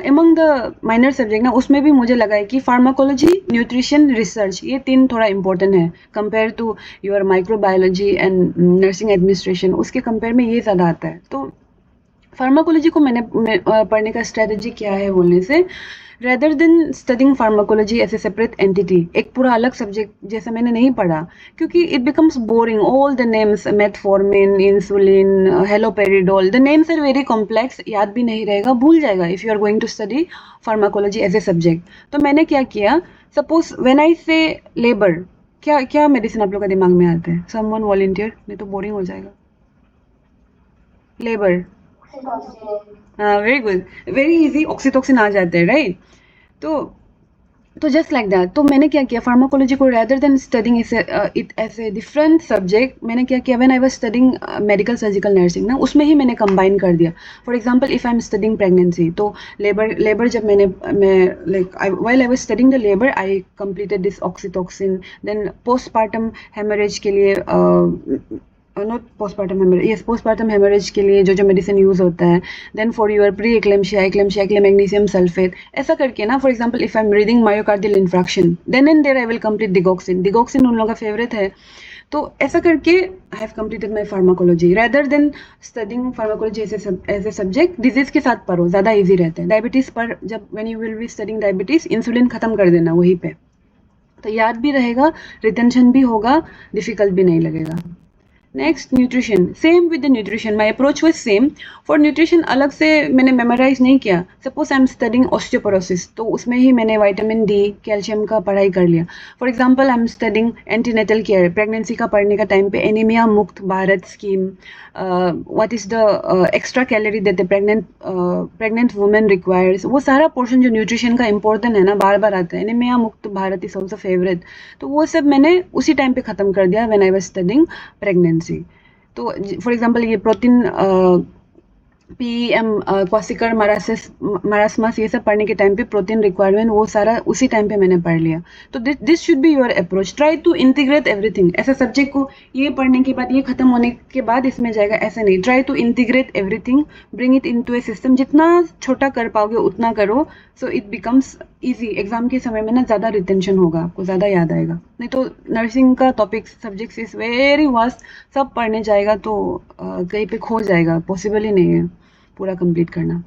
एमंग द माइनर सब्जेक्ट ना, उसमें भी मुझे लगा है कि फार्माकोलॉजी, न्यूट्रिशन, रिसर्च, ये 3 थोड़ा इंपॉर्टेंट है compare to your microbiology and nursing administration. उसके कंपेयर में ये ज़्यादा आता है। तो फार्माकोलॉजी को मैंने पढ़ने का स्ट्रेटजी क्या है बोलने से, rather than studying pharmacology as a separate entity, एक पूरा अलग सब्जेक्ट जैसा मैंने नहीं पढ़ा, क्योंकि it becomes boring. All the names, metformin, insulin, haloperidol, the names are very complex, याद भी नहीं रहेगा, भूल जाएगा if you are going to study pharmacology as a subject. तो मैंने क्या किया, सपोज व्हेन आई से लेबर, क्या क्या मेडिसिन आप लोग का दिमाग में आता है? समवन वॉलंटियर, नहीं तो बोरिंग हो जाएगा। लेबर, हाँ, very good, very easy, oxytocin आ जाते हैं, राइट। तो जस्ट लाइक दैट, तो मैंने क्या किया, फार्माकोलॉजी को rather than studying it as a different subject, मैंने क्या किया, when I was studying medical surgical nursing ना, उसमें ही मैंने कंबाइन कर दिया। For example if I am studying pregnancy, तो लेबर जब मैं like while I was studying the labour, I completed this oxytocin. Then postpartum haemorrhage के लिए, not postpartum haemorrhage, yes, postpartum haemorrhage के लिए जो मेडिसिन यूज़ होता है। Then for your pre eclampsia के लिए मैग्नीशियम सल्फेट, ऐसा करके ना। For example if I am reading myocardial infarction, then and there I will complete digoxin उन लोगों का फेवरेट है। तो ऐसा करके I have completed my pharmacology rather than studying pharmacology as a subject. Disease के साथ पढ़ो, ज़्यादा ईजी रहता है। डायबिटीज़ पर जब when you will be studying diabetes, insulin खत्म कर देना वहीं पे। तो याद भी रहेगा, रिटेंशन भी होगा, डिफिकल्ट भी नहीं लगेगा। Next nutrition, same with the nutrition, my approach was same. For nutrition अलग से मैंने मेमोराइज नहीं किया। Suppose I am studying osteoporosis, तो उसमें ही मैंने विटामिन डी, कैल्शियम का पढ़ाई कर लिया। For example I am studying antenatal care, pregnancy का पढ़ने का टाइम पे एनीमिया मुक्त Bharat scheme, what is the extra calorie that the pregnant women requires, वो सारा पोर्शन जो न्यूट्रिशन का इंपॉर्टेंट है ना, बार बार आता है। एनीमिया मुक्त भारत इज ऑल्सो फेवरेट, तो वो सब मैंने उसी टाइम पे ख़त्म कर दिया when I was studying pregnancy. तो फॉर एग्जांपल ये प्रोटीन, पीएम, क्वासिकर मरासमस, ये सब पढ़ने के टाइम पे प्रोटीन रिक्वायरमेंट वो सारा उसी टाइम पे मैंने पढ़ लिया। तो this should be your approach, try to integrate everything. ऐसा सब्जेक्ट को ये पढ़ने के बाद, ये खत्म होने के बाद इसमें जाएगा, ऐसा नहीं। Try to integrate everything, bring it into a system. जितना छोटा कर पाओगे उतना करो, so it becomes easy. Exam के समय में ना ज़्यादा रिटेंशन होगा, आपको ज़्यादा याद आएगा। नहीं तो नर्सिंग का topic subjects is very vast, सब पढ़ने जाएगा तो कहीं पे खो जाएगा, पॉसिबल ही नहीं है पूरा कंप्लीट करना।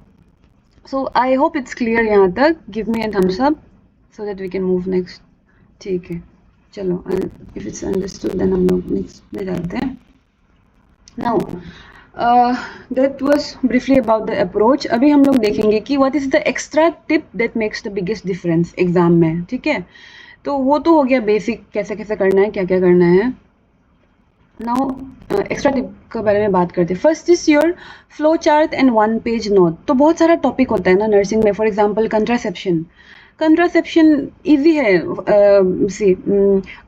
So I hope it's clear यहाँ तक। Give me a thumbs up so that we can move next. ठीक है, चलो, इफ इट्स अंडरस्टूड देन हम लोग नेक्स्ट में जाते हैं। Now that was briefly about the approach. अभी हम लोग देखेंगे कि what is the extra tip that makes the biggest difference exam में। ठीक है, तो वो तो हो गया बेसिक, कैसे कैसे करना है, क्या क्या करना है। नाउ एक्स्ट्रा टिप के बारे में बात करते हैं। First is your flow chart and 1 page note. तो बहुत सारा टॉपिक होता है ना नर्सिंग में। फॉर एग्जांपल कंट्रासेप्शन इजी है, see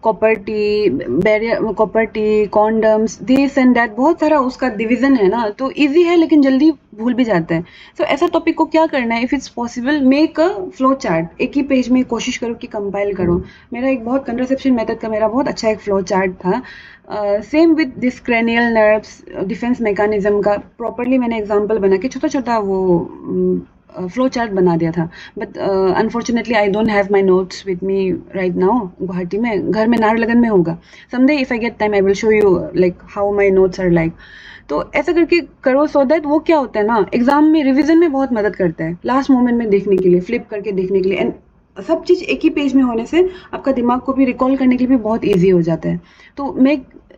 copper T, condoms, this and that, बहुत सारा उसका डिवीजन है ना, तो इजी है लेकिन जल्दी भूल भी जाता है। सो ऐसा टॉपिक को क्या करना है, if it's possible make a flow chart. एक ही पेज में कोशिश करो कि कंपाइल करो। मेरा एक बहुत कंट्रासेप्शन मेथड का मेरा बहुत अच्छा एक फ्लो चार्ट था। Same with this cranial nerves, defence mechanism का प्रॉपरली मैंने एग्जांपल बना के छोटा छोटा वो फ्लो चार्ट बना दिया था। But unfortunately I don't have my notes with me right now. Guwahati में, घर में नाहरलगन में होगा। Someday if I get time I will show you like how my notes are like. तो ऐसा करके करो, सो दैट वो क्या होता है ना, एग्जाम में रिविजन में बहुत मदद करता है, लास्ट मोमेंट में देखने के लिए, फ्लिप करके देखने के लिए। एंड सब चीज़ एक ही पेज में होने से आपका दिमाग को भी रिकॉल करने के लिए भी बहुत ईजी हो जाता है। तो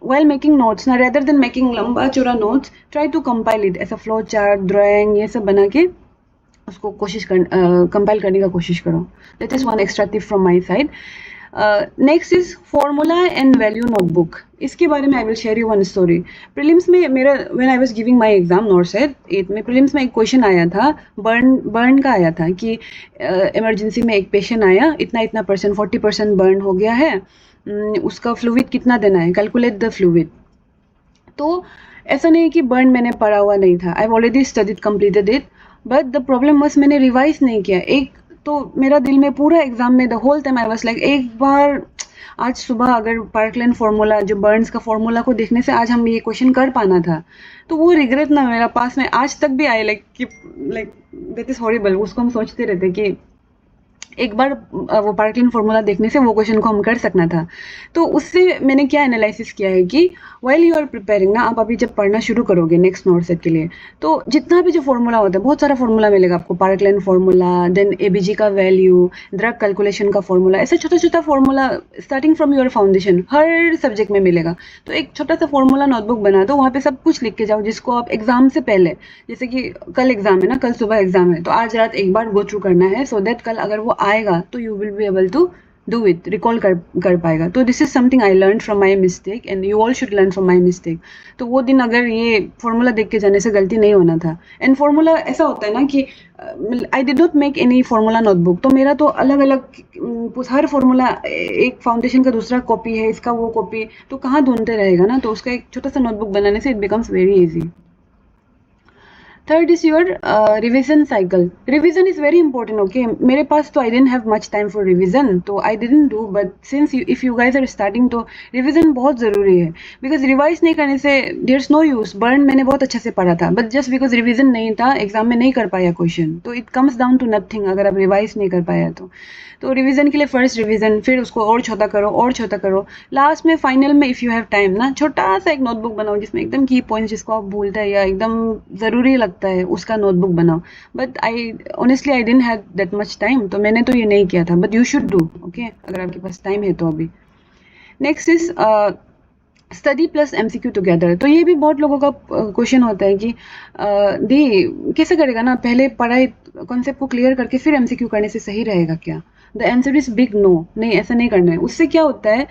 while making notes ना, rather than making लंबा चौड़ा notes, try to compile it ऐसा फ्लो चार्ट, ड्राइंग, ये सब बना के उसको कंपाइल करने का कोशिश करो। That is one extra tip from my side. Next is formula and value notebook. इसके बारे में आई will share you one story. Prelims में मेरा, when I was giving my exam नॉर्सेट 8 में, प्रीलिम्स में एक क्वेश्चन आया था, बर्न का आया था कि इमरजेंसी में एक पेशेंट आया, इतना परसेंट 40% बर्न हो गया है, उसका फ्लूइड कितना देना है, कैलकुलेट द फ्लूइड। तो ऐसा नहीं कि बर्न मैंने पढ़ा हुआ नहीं था, I already studied completed it, but the problem was मैंने रिवाइज नहीं किया। एक तो मेरा दिल में पूरा एग्जाम में the whole time I was like, एक बार आज सुबह अगर पार्कलैंड फार्मूला, जो बर्न्स का फार्मूला को देखने से आज हम ये क्वेश्चन कर पाना था। तो वो रिग्रेट ना मेरा पास में आज तक भी आए, लाइक दैट इज हॉरिबल। उसको हम सोचते रहते कि एक बार वो पार्कलैंड फार्मूला देखने से वो क्वेश्चन को हम कर सकना था। तो उससे मैंने क्या एनालिसिस किया है कि व्हाइल यू आर प्रिपेयरिंग ना, आप अभी जब पढ़ना शुरू करोगे नेक्स्ट नॉर्सेट के लिए, तो जितना भी जो फार्मूला होता है, बहुत सारा फार्मूला मिलेगा आपको, पार्कलैंड फार्मूला, देन एबीजी का वैल्यू, ड्रग कैलकुलेशन का फार्मूला, ऐसा छोटा छोटा formula starting from your foundation her subject में मिलेगा। तो एक छोटा सा फार्मूला नोटबुक बना दो, वहाँ पे सब कुछ लिख के जाओ, जिसको आप एग्जाम से पहले, जैसे कि कल एग्जाम है ना, कल सुबह एग्जाम है, तो आज रात एक बार गो थ्रू करना है, सो दैट कल अगर वो आएगा तो you will be able to do it, recall कर पाएगा। तो this is something I learn from my mistake and you all should learn from my mistake. तो वो दिन अगर ये फॉर्मूला देख के जाने से गलती नहीं होना था। एंड फॉर्मूला ऐसा होता है ना कि I did not make any formula notebook, तो मेरा तो अलग अलग हर फॉर्मूला, एक फाउंडेशन का दूसरा कॉपी है, इसका वो कॉपी, तो कहाँ ढूंढते रहेगा ना। तो उसका एक छोटा सा नोटबुक बनाने से it becomes very easy. Third is your revision cycle. Revision is very important. Okay, मेरे पास तो I didn't have much time for revision, तो I didn't do. But since if you guys are starting, तो revision बहुत ज़रूरी है, because revise नहीं करने से there's no use. Burn मैंने बहुत अच्छे से पढ़ा था, but just because revision नहीं था, एग्जाम में नहीं कर पाया क्वेश्चन, तो it comes down to nothing अगर आप रिवाइज नहीं कर पाया तो रिवीजन के लिए फर्स्ट रिवीजन, फिर उसको और छोटा करो, लास्ट में फाइनल में इफ़ यू हैव टाइम ना, छोटा सा एक नोटबुक बनाओ जिसमें एकदम की पॉइंट्स जिसको आप भूलते हैं या एकदम ज़रूरी लगता लगता है उसका नोटबुक बनाओ, but honestly I didn't have that much time, तो मैंने तो ये नहीं किया था, but you should do, okay, अगर आपके पास टाइम है तो अभी। Next is study plus MCQ together. तो ये भी बहुत लोगों का क्वेश्चन होता है कि दी कैसे करेगा ना, पहले पढ़ाई कॉन्सेप्ट को क्लियर करके फिर एमसीक्यू करने से सही रहेगा क्या? The answer is big no, नहीं ऐसा नहीं करना है। उससे क्या होता है,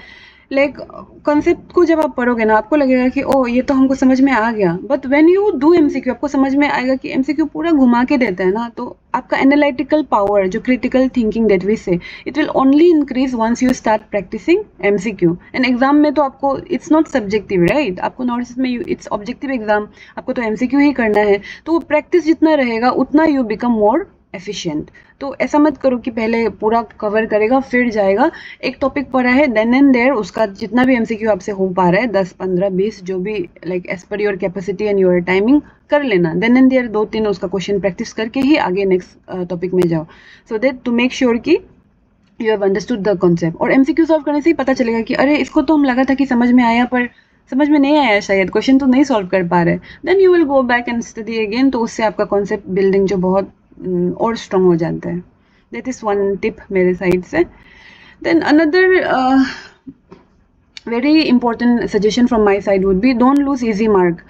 लाइक कॉन्सेप्ट को जब आप पढ़ोगे ना, आपको लगेगा कि ओ ये तो हमको समझ में आ गया, but when you do MCQ आपको समझ में आएगा कि एमसीक्यू पूरा घुमा के देता है ना, तो आपका एनालिटिकल पावर, जो critical thinking that we say, it will only increase once you start practising MCQ. And exam में तो आपको इट्स नॉट सब्जेक्टिव, राइट? आपको नॉर्थ में इट्स ऑब्जेक्टिव एग्जाम, आपको तो एमसीक्यू ही करना है, तो प्रैक्टिस जितना रहेगा उतना यू बिकम मोर एफिशिएंट। तो ऐसा मत करो कि पहले पूरा कवर करेगा फिर जाएगा। एक टॉपिक पढ़ा है, देन एंड देयर उसका जितना भी एमसीक्यू आपसे हो पा रहा है, 10 15 20 जो भी, like as per your capacity and your timing कर लेना। देन एंड देयर 2-3 उसका क्वेश्चन प्रैक्टिस करके ही आगे नेक्स्ट टॉपिक में जाओ, so that to make sure कि you have understood the concept. और एमसीक्यू सॉल्व करने से ही पता चलेगा कि अरे इसको तो हम लगा था कि समझ में आया, पर समझ में नहीं आया, शायद क्वेश्चन तो नहीं सॉल्व कर पा रहे। Then you will go back and study again, तो उससे आपका कॉन्सेप्ट बिल्डिंग जो बहुत और स्ट्रॉन्ग हो जाता है। दैट इज वन टिप मेरे साइड से। Then another very important suggestion from my side would be don't lose easy mark.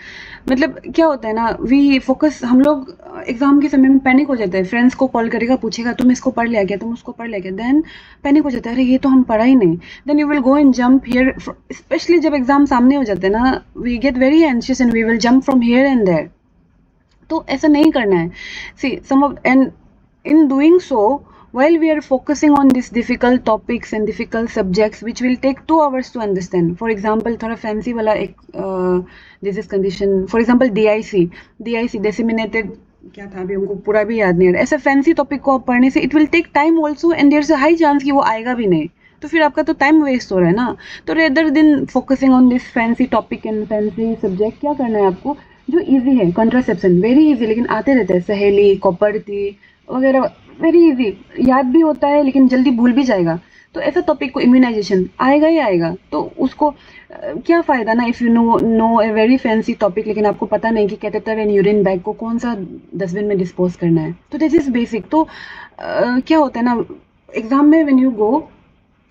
मतलब क्या होता है ना, वी फोकस, हम लोग एग्जाम के समय में पैनिक हो जाते हैं। फ्रेंड्स को कॉल करेगा, पूछेगा तुम इसको पढ़ लिया क्या, तुम उसको पढ़ लिया क्या, देन पैनिक हो जाता है, अरे ये तो हम पढ़ा ही नहीं। Then you will go and jump here, specially जब एग्जाम सामने हो जाते हैं ना, we get very anxious and we will jump from here and there. तो ऐसा नहीं करना है। See some of, and in doing so, while we are focusing on these difficult topics and difficult subjects which will take 2 hours to understand, for example थोड़ा fancy वाला एक disease condition, for example DIC disseminated, क्या था अभी हमको पूरा भी याद नहीं आ रहा, ऐसे fancy topic को आप पढ़ने से it will take time also and there's a high chance कि वो आएगा भी नहीं, तो फिर आपका तो टाइम वेस्ट हो रहा है ना। तो rather then focusing on this fancy topic and fancy subject, क्या करना है आपको, जो इजी है, कॉन्ट्रासेप्शन वेरी इजी, लेकिन आते रहते हैं, सहेली, कॉपर्टी वगैरह, वेरी इजी, याद भी होता है लेकिन जल्दी भूल भी जाएगा। तो ऐसा टॉपिक को, इम्यूनाइजेशन आएगा ही आएगा, तो उसको क्या फ़ायदा ना, if you know a very fancy topic, लेकिन आपको पता नहीं कि कैथेटर एंड यूरिन बैग को कौन सा डस्टबिन में डिस्पोज करना है। तो दिस इज बेसिक। तो क्या होता है ना, एग्जाम में when you go,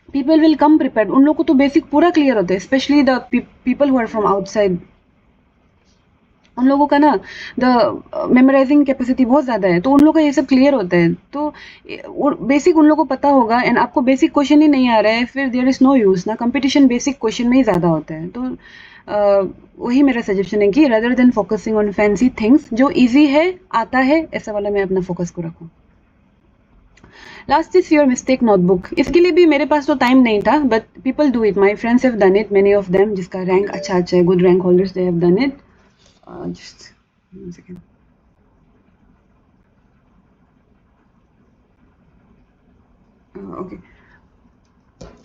people will come prepared, उन लोगों को तो बेसिक पूरा क्लियर होता है, specially the people who are from outside, उन लोगों का ना द मेमोराइजिंग कैपेसिटी बहुत ज़्यादा है, तो उन लोगों का ये सब क्लियर होता है। तो बेसिक उन लोगों को पता होगा, एंड आपको बेसिक क्वेश्चन ही नहीं आ रहा है, फिर देयर इज़ नो यूज़ ना, कंपटीशन बेसिक क्वेश्चन में ही ज़्यादा होता है। तो वही मेरा सजेशन है कि rather than focusing on fancy things, जो ईजी है, आता है, ऐसा वाला मैं अपना फोकस को रखूँ। Last is your mistake notebook. इसके लिए भी मेरे पास तो टाइम नहीं था, but people do it, my friends have done it, many of them, जिसका रैंक अच्छा है, good rank holders, they have done it. Just 1 second.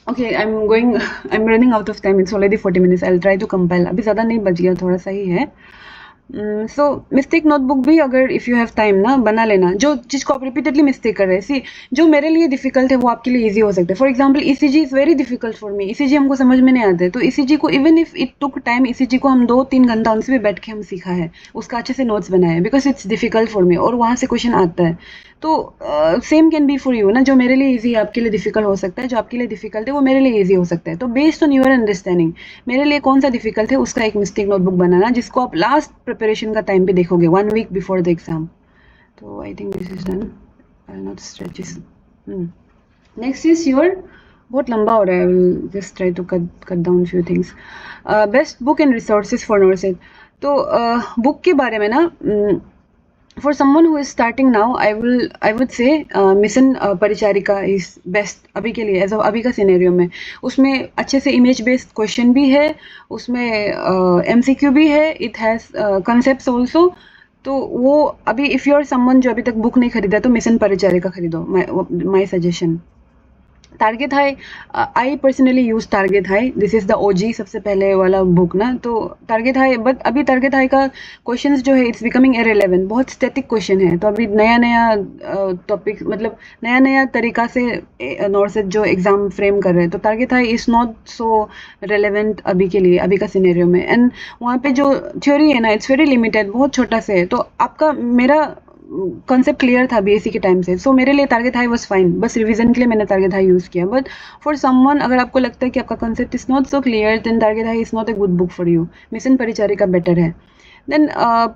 Okay, I'm running out of time. It's already 40 minutes. I'll try to compile. अभी ज़्यादा नहीं बच गया, थोड़ा सा ही है। सो मिस्टेक नोटबुक भी अगर इफ़ यू हैव टाइम ना, बना लेना, जो चीज़ को आप रिपीटेडली मिस्टेक कर रहे हैं। सी, जो मेरे लिए डिफिकल्ट है वो आपके लिए इजी हो सकता है। For example ECG is very difficult for me, ECG हमको समझ में नहीं आता है, तो ईसीजी को even if it took time, ECG को हम 2-3 घंटा उनसे भी बैठ के हम सीखा है, उसका अच्छे से नोट्स बनाए, because it's difficult for me, और वहाँ से क्वेश्चन आता है। तो same can be for you ना, जो मेरे लिए इजी है आपके लिए डिफिकल्ट हो सकता है, जो आपके लिए डिफिकल्ट है वो मेरे लिए इजी हो सकता है। तो बेस्ड ऑन योर अंडरस्टैंडिंग, मेरे लिए कौन सा डिफिकल्ट है उसका एक मिस्टेक नोटबुक बनाना, जिसको आप लास्ट प्रिपरेशन का टाइम पे देखोगे, 1 week बिफोर द एग्जाम। तो I think this is done, I will not stretch this. Next is your, बहुत लंबा हो रहा है, I will just try to cut down few things. Best book and resources for nurses. तो book के बारे में ना, for someone who is starting now, I would say mission परिचारिका is best अभी के लिए, एज अभी का सिनेरियो में। उसमें अच्छे से इमेज बेस्ड क्वेश्चन भी है, उसमें MCQ भी है, इट हैज़ concepts also। तो वो अभी इफ़ यू आर समवन जो अभी तक बुक नहीं खरीदा, तो मिशन परिचारिका खरीदो, my suggestion. Target high, I personally use target high, this is the OG सबसे पहले वाला बुक ना, तो टारगेट हाई, बट अभी टारगेट हाई का क्वेश्चंस जो है इट्स बिकमिंग इररिलेवेंट, बहुत स्टैटिक क्वेश्चन है, तो अभी नया नया टॉपिक मतलब नया नया तरीका से नॉर्सेट जो एग्जाम फ्रेम कर रहे हैं, तो target high is not so relevant अभी के लिए, अभी का सिनेरियो में, एंड वहाँ पे जो थ्योरी है ना इट्स वेरी लिमिटेड, बहुत छोटा से है, तो आपका मेरा कॉन्सेप्ट क्लियर था बीएससी के टाइम से, सो मेरे लिए टारगेट हाई वाज फाइन, बस रिवीजन के लिए मैंने टारगेट हाई यूज़ किया, बट फॉर समवन अगर आपको लगता है कि आपका concept is not so clear, then target high is not a good book for you, mission Paricharika better है। देन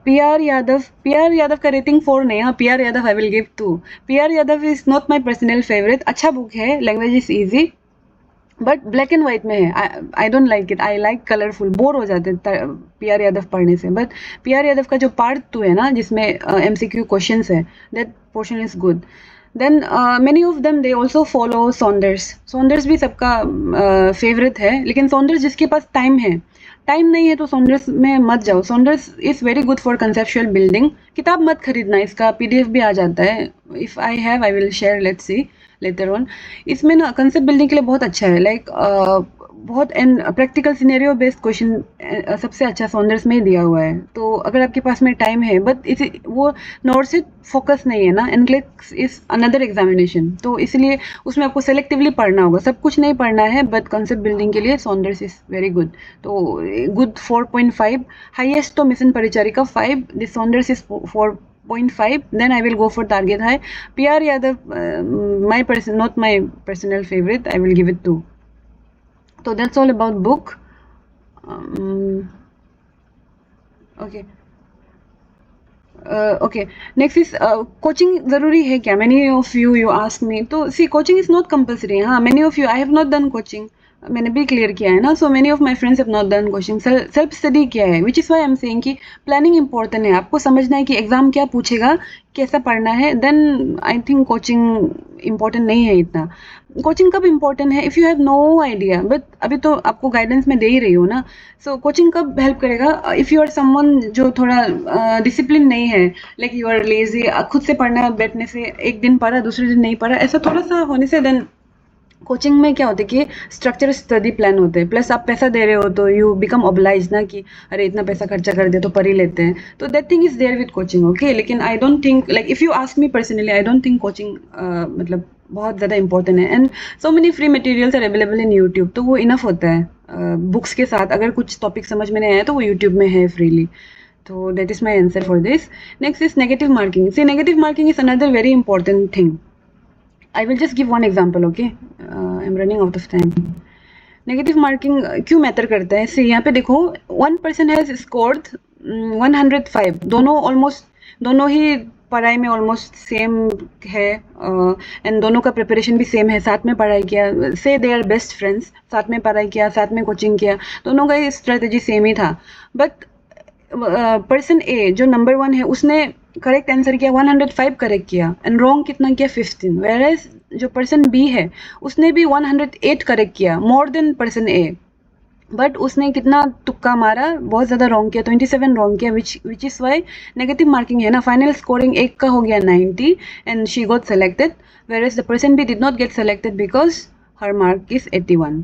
पी आर यादव का रेटिंग 4 नहीं, हाँ P R Yadav I will give 2। P R Yadav is not my personal favourite, अच्छा book है, language is easy, but black and white में है, I don't like it, I like colourful, bore हो जाते P R Yadav पढ़ने से, बट पी आर यादव का जो पार्ट 2 है ना जिसमें MCQ क्वेश्चंस है, that portion is good. Then many of them they also follow Saunders भी सबका फेवरेट है, लेकिन सॉन्डर्स जिसके पास टाइम नहीं है तो सॉन्डर्स में मत जाओ, Saunders is very good for conceptual building, किताब मत खरीदना, इसका PDF भी आ जाता है, if I have I will share, let's see later on. इसमें ना कंसेप्ट बिल्डिंग के लिए बहुत अच्छा है, लाइक बहुत and practical scenario based question सबसे अच्छा सॉन्डर्स में ही दिया हुआ है, तो अगर आपके पास में टाइम है, बट इसे वो नॉर्सेट फोकस नहीं है ना, एनक्लेक्स इज अनदर एग्जामिनेशन, तो इसलिए उसमें आपको सेलेक्टिवली पढ़ना होगा, सब कुछ नहीं पढ़ना है, बट कंसेप्ट बिल्डिंग के लिए सॉन्डर्स इज वेरी गुड, तो गुड 4.5, हाईएस्ट तो मिशन परिचारिका 5, this Saunders is 4.5, then I will go for target high. PR Yadav, not my personal favorite, I will give it 2. So that's all about book. Okay. Okay, next is coaching ज़रूरी है क्या? Many of you ask me, तो see coaching is not compulsory, हाँ many of you, I have not done coaching, मैंने भी clear किया है ना, so many of my friends have not done coaching, self study किया है, विच is why I am saying कि प्लानिंग इंपॉर्टेंट है, आपको समझना है कि एग्जाम क्या पूछेगा, कैसा पढ़ना है, then I think coaching important नहीं है इतना। कोचिंग कब इंपॉर्टेंट है, if you have no idea, but अभी तो आपको गाइडेंस में दे ही रही हूँ ना, सो कोचिंग कब हेल्प करेगा, इफ़ यू आर समवन जो थोड़ा डिसिप्लिन नहीं है, लाइक यू आर लेजी, खुद से पढ़ना बैठने से एक दिन पढ़ा दूसरे दिन नहीं पढ़ा, ऐसा थोड़ा सा होने से, देन कोचिंग में क्या होता है कि स्ट्रक्चर स्टडी प्लान होते हैं, प्लस आप पैसा दे रहे हो तो यू बिकम ऑब्लाइज ना कि अरे इतना पैसा खर्चा कर दिया तो पढ़ ही लेते हैं, तो that thing is there with coaching, okay, लेकिन I don't think, like if you ask me personally, I don't think coaching मतलब बहुत ज़्यादा इंपॉर्टेंट है, and so many free materials are available in YouTube, तो वो इनफ होता है books के साथ, अगर कुछ टॉपिक समझ में नहीं आया तो वो यूट्यूब में है फ्रीली, तो that is my answer for this. Next is negative marking, see negative marking is another very important thing, I will just give one example, okay? I'm running out of time. Negative marking क्यों matter करता है, से यहाँ पे देखो, 1 person has scored 105, दोनों ही पढ़ाई में ऑलमोस्ट सेम है, एंड दोनों का प्रिपरेशन भी सेम है, साथ में पढ़ाई किया, से दे आर बेस्ट फ्रेंड्स, साथ में पढ़ाई किया, साथ में कोचिंग किया, दोनों का ही स्ट्रेटेजी सेम ही था, बट पर्सन ए जो नंबर 1 है उसने करेक्ट आंसर किया 105 करेक्ट किया, एंड रॉन्ग कितना किया 15, वेयरएज जो पर्सन बी है उसने भी 108 करेक्ट किया, more than person A, but उसने कितना तुक्का मारा, बहुत ज़्यादा रॉन्ग किया, 27 रॉन्ग किया, which is why negative marking है ना, फाइनल स्कोरिंग एक का हो गया 90 and she got selected, whereas the person B did not get selected because her mark is 81,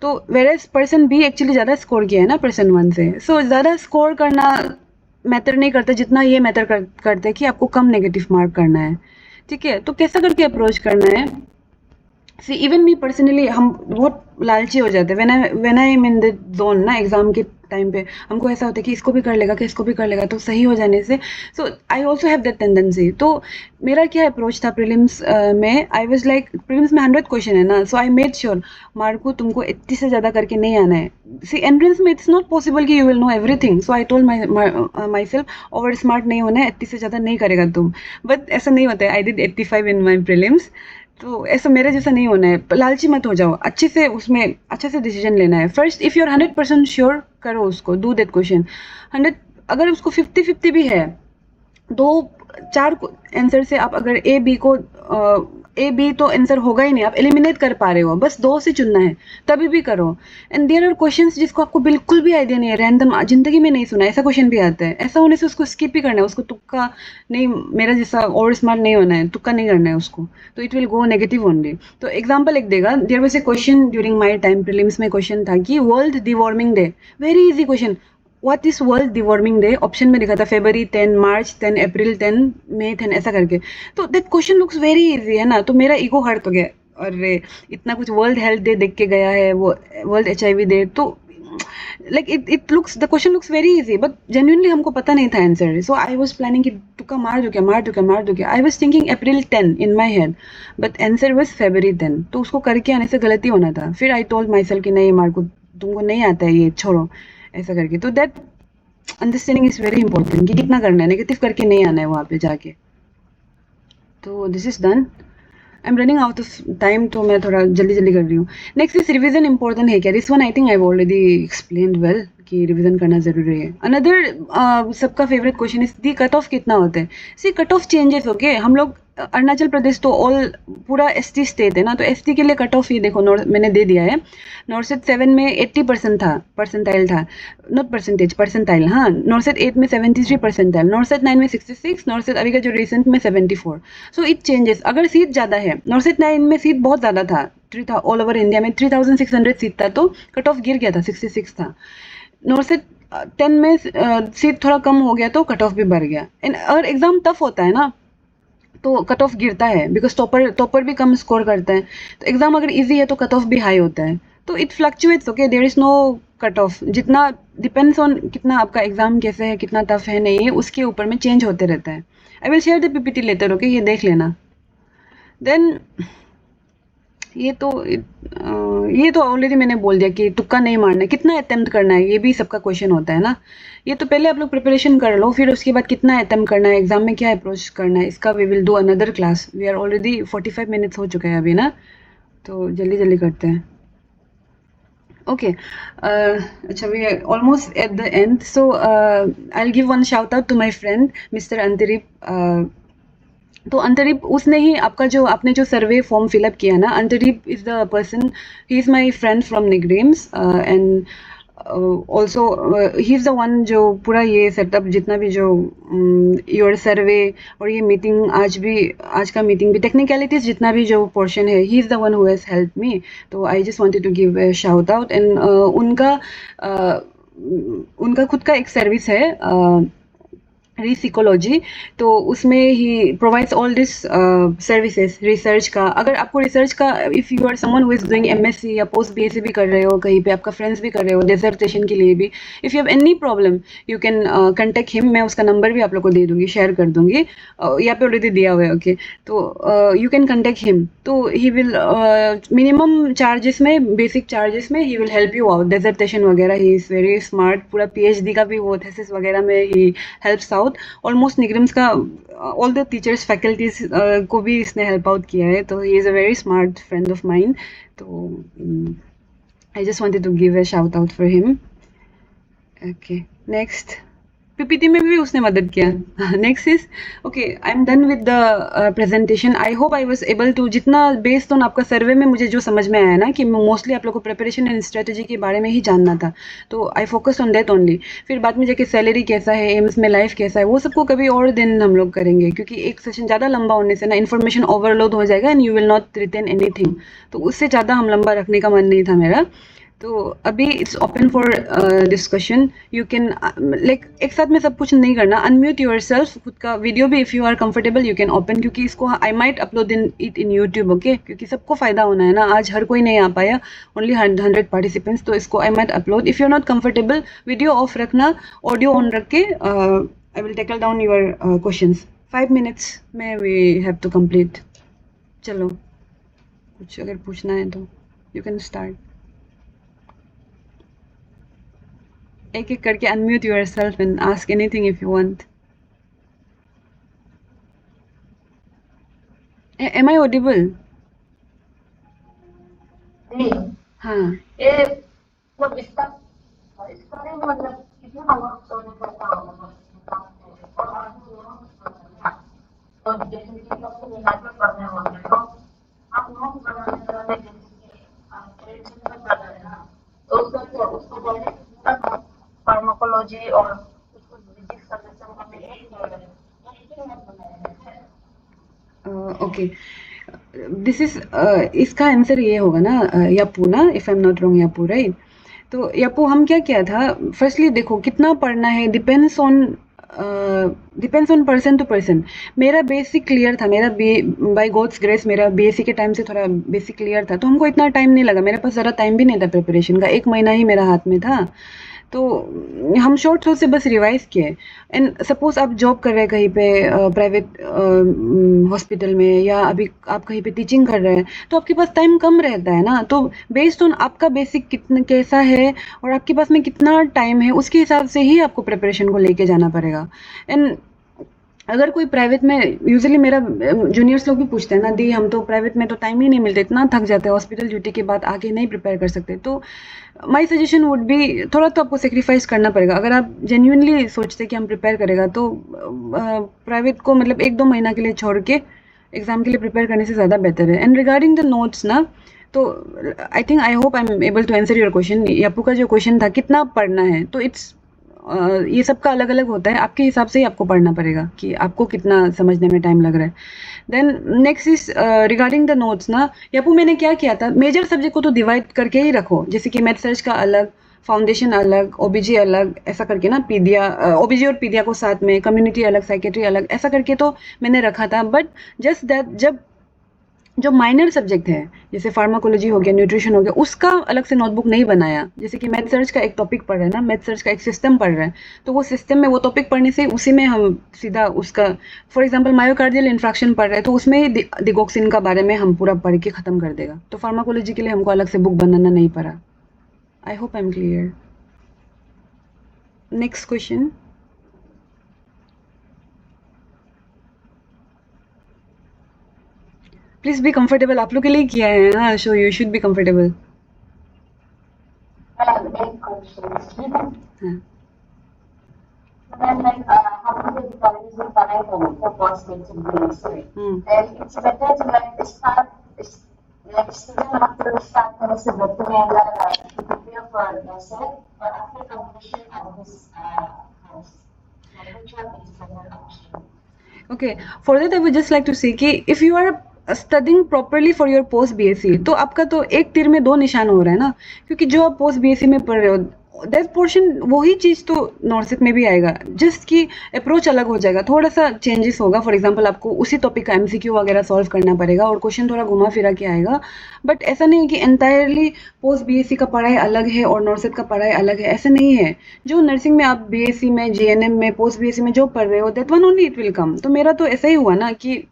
तो वेरएज पर्सन बी एक्चुअली ज़्यादा स्कोर किया है ना पर्सन 1 से, सो ज़्यादा स्कोर करना मैटर नहीं करता जितना ये मैटर करता है कि आपको कम नेगेटिव मार्क करना है, ठीक है, तो कैसा करके अप्रोच करना है, सी इवन मी पर्सनली, हम बहुत लालची हो जाते हैं when I am in the zone ना, एग्जाम के टाइम पे हमको ऐसा होता है कि इसको भी कर लेगा कि इसको भी कर लेगा, तो सही हो जाने से, so I also have that tendency, तो मेरा क्या अप्रोच था प्रीलिम्स में, आई वाज लाइक प्रीलिम्स में 100 क्वेश्चन है ना, सो आई मेड श्योर मार्को तुमको 80 से ज़्यादा करके नहीं आना है, सी एंट्रेंस में इट्स नॉट पॉसिबल कि you will know everything, so I told my self over smart नहीं होना है, 80 से ज़्यादा नहीं करेगा तुम, बट ऐसा नहीं होता है, I did 85 in my prelims, तो ऐसा मेरे जैसा नहीं होना है, लालची मत हो जाओ, अच्छे से उसमें अच्छे से डिसीजन लेना है, first if you are 100% sure करो उसको, डू दैट क्वेश्चन 100, अगर उसको 50-50 भी है, 2-4 आंसर से आप अगर A B को ए बी तो आंसर होगा ही नहीं, आप एलिमिनेट कर पा रहे हो, बस 2 से चुनना है, तभी भी करो। एंड देयर आर क्वेश्चंस जिसको आपको बिल्कुल भी आइडिया नहीं है, रैंडम, जिंदगी में नहीं सुना, ऐसा क्वेश्चन भी आता है। ऐसा होने से उसको स्किप ही करना है, उसको तुक्का नहीं, मेरा जैसा और स्मार्ट नहीं होना है, तुक्का नहीं करना है उसको, तो it will go negative only. तो एग्जाम्पल एक देगा, there was a question during my time prelims में, क्वेश्चन था कि world deworming day, very easy question, what is world deworming day, option में लिखा था February 10, March 10, April 10, May 10, ऐसा करके। तो that question looks very easy है ना, तो मेरा ईगो हर्ट हो गया, अरे इतना कुछ वर्ल्ड हेल्थ डे देख के गया है, वो वर्ल्ड HIV डे, तो like it looks, the question looks very easy, but genuinely हमको पता नहीं था answer. So I was planning कि तुक्का मार दो क्या, मार दो क्या, मार दो क्या, I was thinking April 10 in my head, but answer was February 10, तो उसको करके आने से गलती होना था। फिर आई टोल्ड माई सेल्फ कि नहीं मार्को, तुमको नहीं आता है ये, छोड़ो, ऐसा करके। तो that understanding is very important कि कितना करना है, नेगेटिव करके नहीं आना है वहाँ पे जाके। तो this is done, I am running out of time, तो मैं थोड़ा जल्दी जल्दी कर रही हूँ। नेक्स्ट इज रिवीजन इंपॉर्टेंट है क्या, this one I think I have already explained well कि रिवीजन करना जरूरी है। अनदर सबका favourite question is the cut off कितना होता है। सी कट ऑफ चेंजेस, ओके, हम लोग अरुणाचल प्रदेश तो ऑल पूरा ST स्टेट है ना, तो ST के लिए कट ऑफ ही देखो, मैंने दे दिया है। नॉर्सेट 7 में 80% था, परसेंटाइल था, नॉट परसेंटेज, परसेंटाइल, हाँ। नॉर्सेट 8 में 73 परसेंटाइल, नॉर्सेट 9 में 66, नॉर्सेट अभी का जो रिसेंट में 74। सो इट चेंजेस, अगर सीट ज़्यादा है, नॉर्सेट 9 में सीट बहुत ज़्यादा था, 3 था, ऑल ओवर इंडिया में 3600 सीट था, तो कट ऑफ गिर गया था, 66 था। नॉर्सेट 10 में सीट थोड़ा कम हो गया, तो कट ऑफ भी बढ़ गया। एंड अगर एग्जाम टफ होता है ना, तो कट ऑफ गिरता है, बिकॉज टॉपर भी कम स्कोर करता है। तो एग्जाम अगर इजी है तो कट ऑफ भी हाई होता है, तो it fluctuates, okay, there is no cut off, जितना डिपेंड्स ऑन कितना आपका एग्जाम कैसे है, कितना टफ है नहीं है, उसके ऊपर में चेंज होते रहता है। I will share the PPT later, okay, ये देख लेना। देन ये तो ऑलरेडी मैंने बोल दिया कि तुक्का नहीं मारना है, कितना अटेम्प्ट करना है, ये भी सबका क्वेश्चन होता है ना। ये तो पहले आप लोग प्रिपरेशन कर लो, फिर उसके बाद कितना अटेम्प्ट करना है, एग्जाम में क्या अप्रोच करना है, इसका we will do another class. We are already 45 minutes हो चुके हैं अभी ना, तो जल्दी जल्दी करते हैं। ओके, अच्छा, we are almost at the end, so I will give one shout out to my friend mister Antareep. तो अंतरीप, उसने ही आपने जो सर्वे फॉर्म फिलअप किया ना, Antareep is the person, he is my friend from NEIGRIHMS, and also he is the one जो पूरा ये setup, जितना भी जो योर सर्वे और ये मीटिंग, आज का मीटिंग भी, टेक्निकलिटीज जितना भी जो पोर्शन है, he is the one who has help me. So I just wanted to give a shout out. And उनका खुद का एक सर्विस है, रिसिकोलॉजी, तो उसमें ही provides all this services, research का। अगर आपको रिसर्च का, if you are someone who is doing MSc या पोस्ट BSc भी कर रहे हो कहीं पे, आपका फ्रेंड्स भी कर रहे हो डिसर्टेशन के लिए भी, if you have any problem you can contact him. मैं उसका नंबर भी आप लोग को दे दूंगी, शेयर कर दूंगी, यहाँ पे ऑलरेडी दिया हुआ है, ओके। तो यू कैन कंटेक्ट हिम, तो ही विल मिनिमम चार्जेस में, बेसिक चार्जेस में he will help you out, dissertation वगैरह। ही इज़ वेरी स्मार्ट, पूरा PhD का भी वो थेसिस वगैरह में ही हेल्प्स आउट। ऑलमोस्ट निग्रम्स का ऑल द टीचर्स फैकल्टीज को भी इसने हेल्प आउट किया है, तो he is a very smart friend of mine. तो I just wanted to give a shout out for him. Okay, next, PPT में भी उसने मदद किया। Next is, okay, I am done with the presentation. I hope I was able to, जितना based on आपका survey में मुझे जो समझ में आया ना, कि मोस्टली आप लोग को प्रिपरेशन एंड स्ट्रेटजी के बारे में ही जानना था, तो I focus on that only. फिर बाद में जाके सैलरी कैसा है, एम्स में लाइफ कैसा है, वो सबको कभी और दिन हम लोग करेंगे, क्योंकि एक सेशन ज़्यादा लंबा होने से ना इन्फॉर्मेशन ओवरलोड हो जाएगा and you will not retain anything, तो उससे ज़्यादा हम लंबा रखने का मन नहीं था मेरा। तो अभी it's open for discussion, you can like एक साथ में सब कुछ नहीं करना, अनम्यूट योर सेल्फ, खुद का वीडियो भी if you are comfortable you can open, क्योंकि इसको I might upload in YouTube, okay, क्योंकि सबको फ़ायदा होना है ना, आज हर कोई नहीं आ पाया, ओनली 100 पार्टिसिपेंट्स, तो इसको I might upload. If you are not comfortable, video off रखना, ऑडियो ऑन रख के I will tackle down your questions. 5 minutes में वी हैव टू कंप्लीट। चलो, कुछ अगर पूछना है तो यू कैन स्टार्ट। एक एक करके unmute yourself and ask anything if you want. Am I audible? नहीं। हाँ, ये मतलब इसका नहीं, मतलब कितना नंबर सोने पड़ता होगा, और जैसे कि सबको मिला के पढ़ने होंगे तो आप नोट्स बनाने वाले ट्रेडिशन में पढ़ रहे हैं ना, तो उसका क्या उसको डायरेक्ट पूरा फार्माकोलॉजी और उसको फिजिक्स का सिस्टम का भी एक नोट बनाया है। ओके, दिस इज इसका आंसर ये होगा ना, यापू ना, if I am not wrong, यापू राइट। तो यापू हम क्या किया था, फर्स्टली देखो कितना पढ़ना है depends on person to person. मेरा बेसिक क्लियर था, मेरा बाय गॉड्स ग्रेस मेरा बीएससी के टाइम से थोड़ा बेसिक क्लियर था, तो हमको इतना टाइम नहीं लगा, मेरे पास ज़्यादा टाइम भी नहीं था प्रिपरेशन का, 1 महीना ही मेरा हाथ में था। तो हम शॉर्ट से बस रिवाइज किए। एंड सपोज आप जॉब कर रहे हैं कहीं पे प्राइवेट हॉस्पिटल में, या अभी आप कहीं पे टीचिंग कर रहे हैं, तो आपके पास टाइम कम रहता है ना, तो बेस्ड ऑन आपका बेसिक कितना कैसा है और आपके पास में कितना टाइम है, उसके हिसाब से ही आपको प्रिपरेशन को लेके जाना पड़ेगा। एंड अगर कोई प्राइवेट में, यूजुअली मेरा जूनियर्स लोग भी पूछते हैं ना, दी हम तो प्राइवेट में तो टाइम ही नहीं मिलता, इतना थक जाते हैं हॉस्पिटल ड्यूटी के बाद आके नहीं प्रिपेयर कर सकते, तो माय सजेशन वुड बी थोड़ा तो आपको सेक्रीफाइस करना पड़ेगा। अगर आप जेन्युइनली सोचते कि हम प्रिपेयर करेगा, तो प्राइवेट को मतलब 1-2 महीना के लिए छोड़ के एग्ज़ाम के लिए प्रिपेयर करने से ज़्यादा बेटर है। एंड रिगार्डिंग द नोट्स ना, तो I hope I am able to answer your question. यापू का जो क्वेश्चन था कितना पढ़ना है, तो इट्स ये सबका अलग अलग होता है, आपके हिसाब से ही आपको पढ़ना पड़ेगा कि आपको कितना समझने में टाइम लग रहा है। Then next is regarding the notes ना, यापू मैंने क्या किया था, मेजर सब्जेक्ट को तो डिवाइड करके ही रखो, जैसे कि मैथ सर्च का अलग, फाउंडेशन अलग, ओबीजी अलग, ऐसा करके ना, पीडिया ओबीजी और पीडिया को साथ में, कम्युनिटी अलग, साइकेट्री अलग, ऐसा करके तो मैंने रखा था। बट जस्ट दैट जब जो माइनर सब्जेक्ट है, जैसे फार्माकोलॉजी हो गया, न्यूट्रिशन हो गया, उसका अलग से नोटबुक नहीं बनाया। जैसे कि मैथ सर्च का एक टॉपिक पढ़ रहे हैं ना, मैथ सर्च का एक सिस्टम पढ़ रहे हैं, तो वो सिस्टम में वो टॉपिक पढ़ने से उसी में हम सीधा उसका, फॉर एग्जांपल मायोकार्डियल इंफ्रैक्शन पढ़ रहे हैं, तो उसमें ही डिगोक्सिन का बारे में हम पूरा पढ़ के ख़त्म कर देगा। तो फार्माकोलॉजी के लिए हमको अलग से बुक बनाना नहीं पड़ा। आई hope I M clear. Next question. Please be comfortable, आप लोग के लिए किया है ना, so you should be comfortable. Big questions. हाँ। Then like how many colleges will buy for first stage in BSc? Then it's better to like start like student after start से better में like prepare for essay or after completion of this course. Like which one is better option? Okay, for that I would just like to say कि if you are studying properly for your post BSc, तो आपका तो एक तीर में 2 निशान हो रहा है ना, क्योंकि जो आप पोस्ट BSc में पढ़ रहे हो, दैट पोर्शन वही चीज़ तो नॉर्सेट में भी आएगा, जस्ट कि अप्रोच अलग हो जाएगा, थोड़ा सा चेंजेस होगा। फॉर एग्जांपल आपको उसी टॉपिक का एमसीक्यू वगैरह सॉल्व करना पड़ेगा और क्वेश्चन थोड़ा घुमा फिरा के आएगा, बट ऐसा नहीं है कि एंटायरली पोस्ट बीएससी का पढ़ाई अलग है और नॉर्सेट का पढ़ाई अलग है, ऐसा नहीं है। जो नर्सिंग में आप बीएससी में, जीएनएम में, पोस्ट बीएससी में जो पढ़ रहे हो, that one only it will come. तो मेरा तो ऐसा ही हुआ ना कि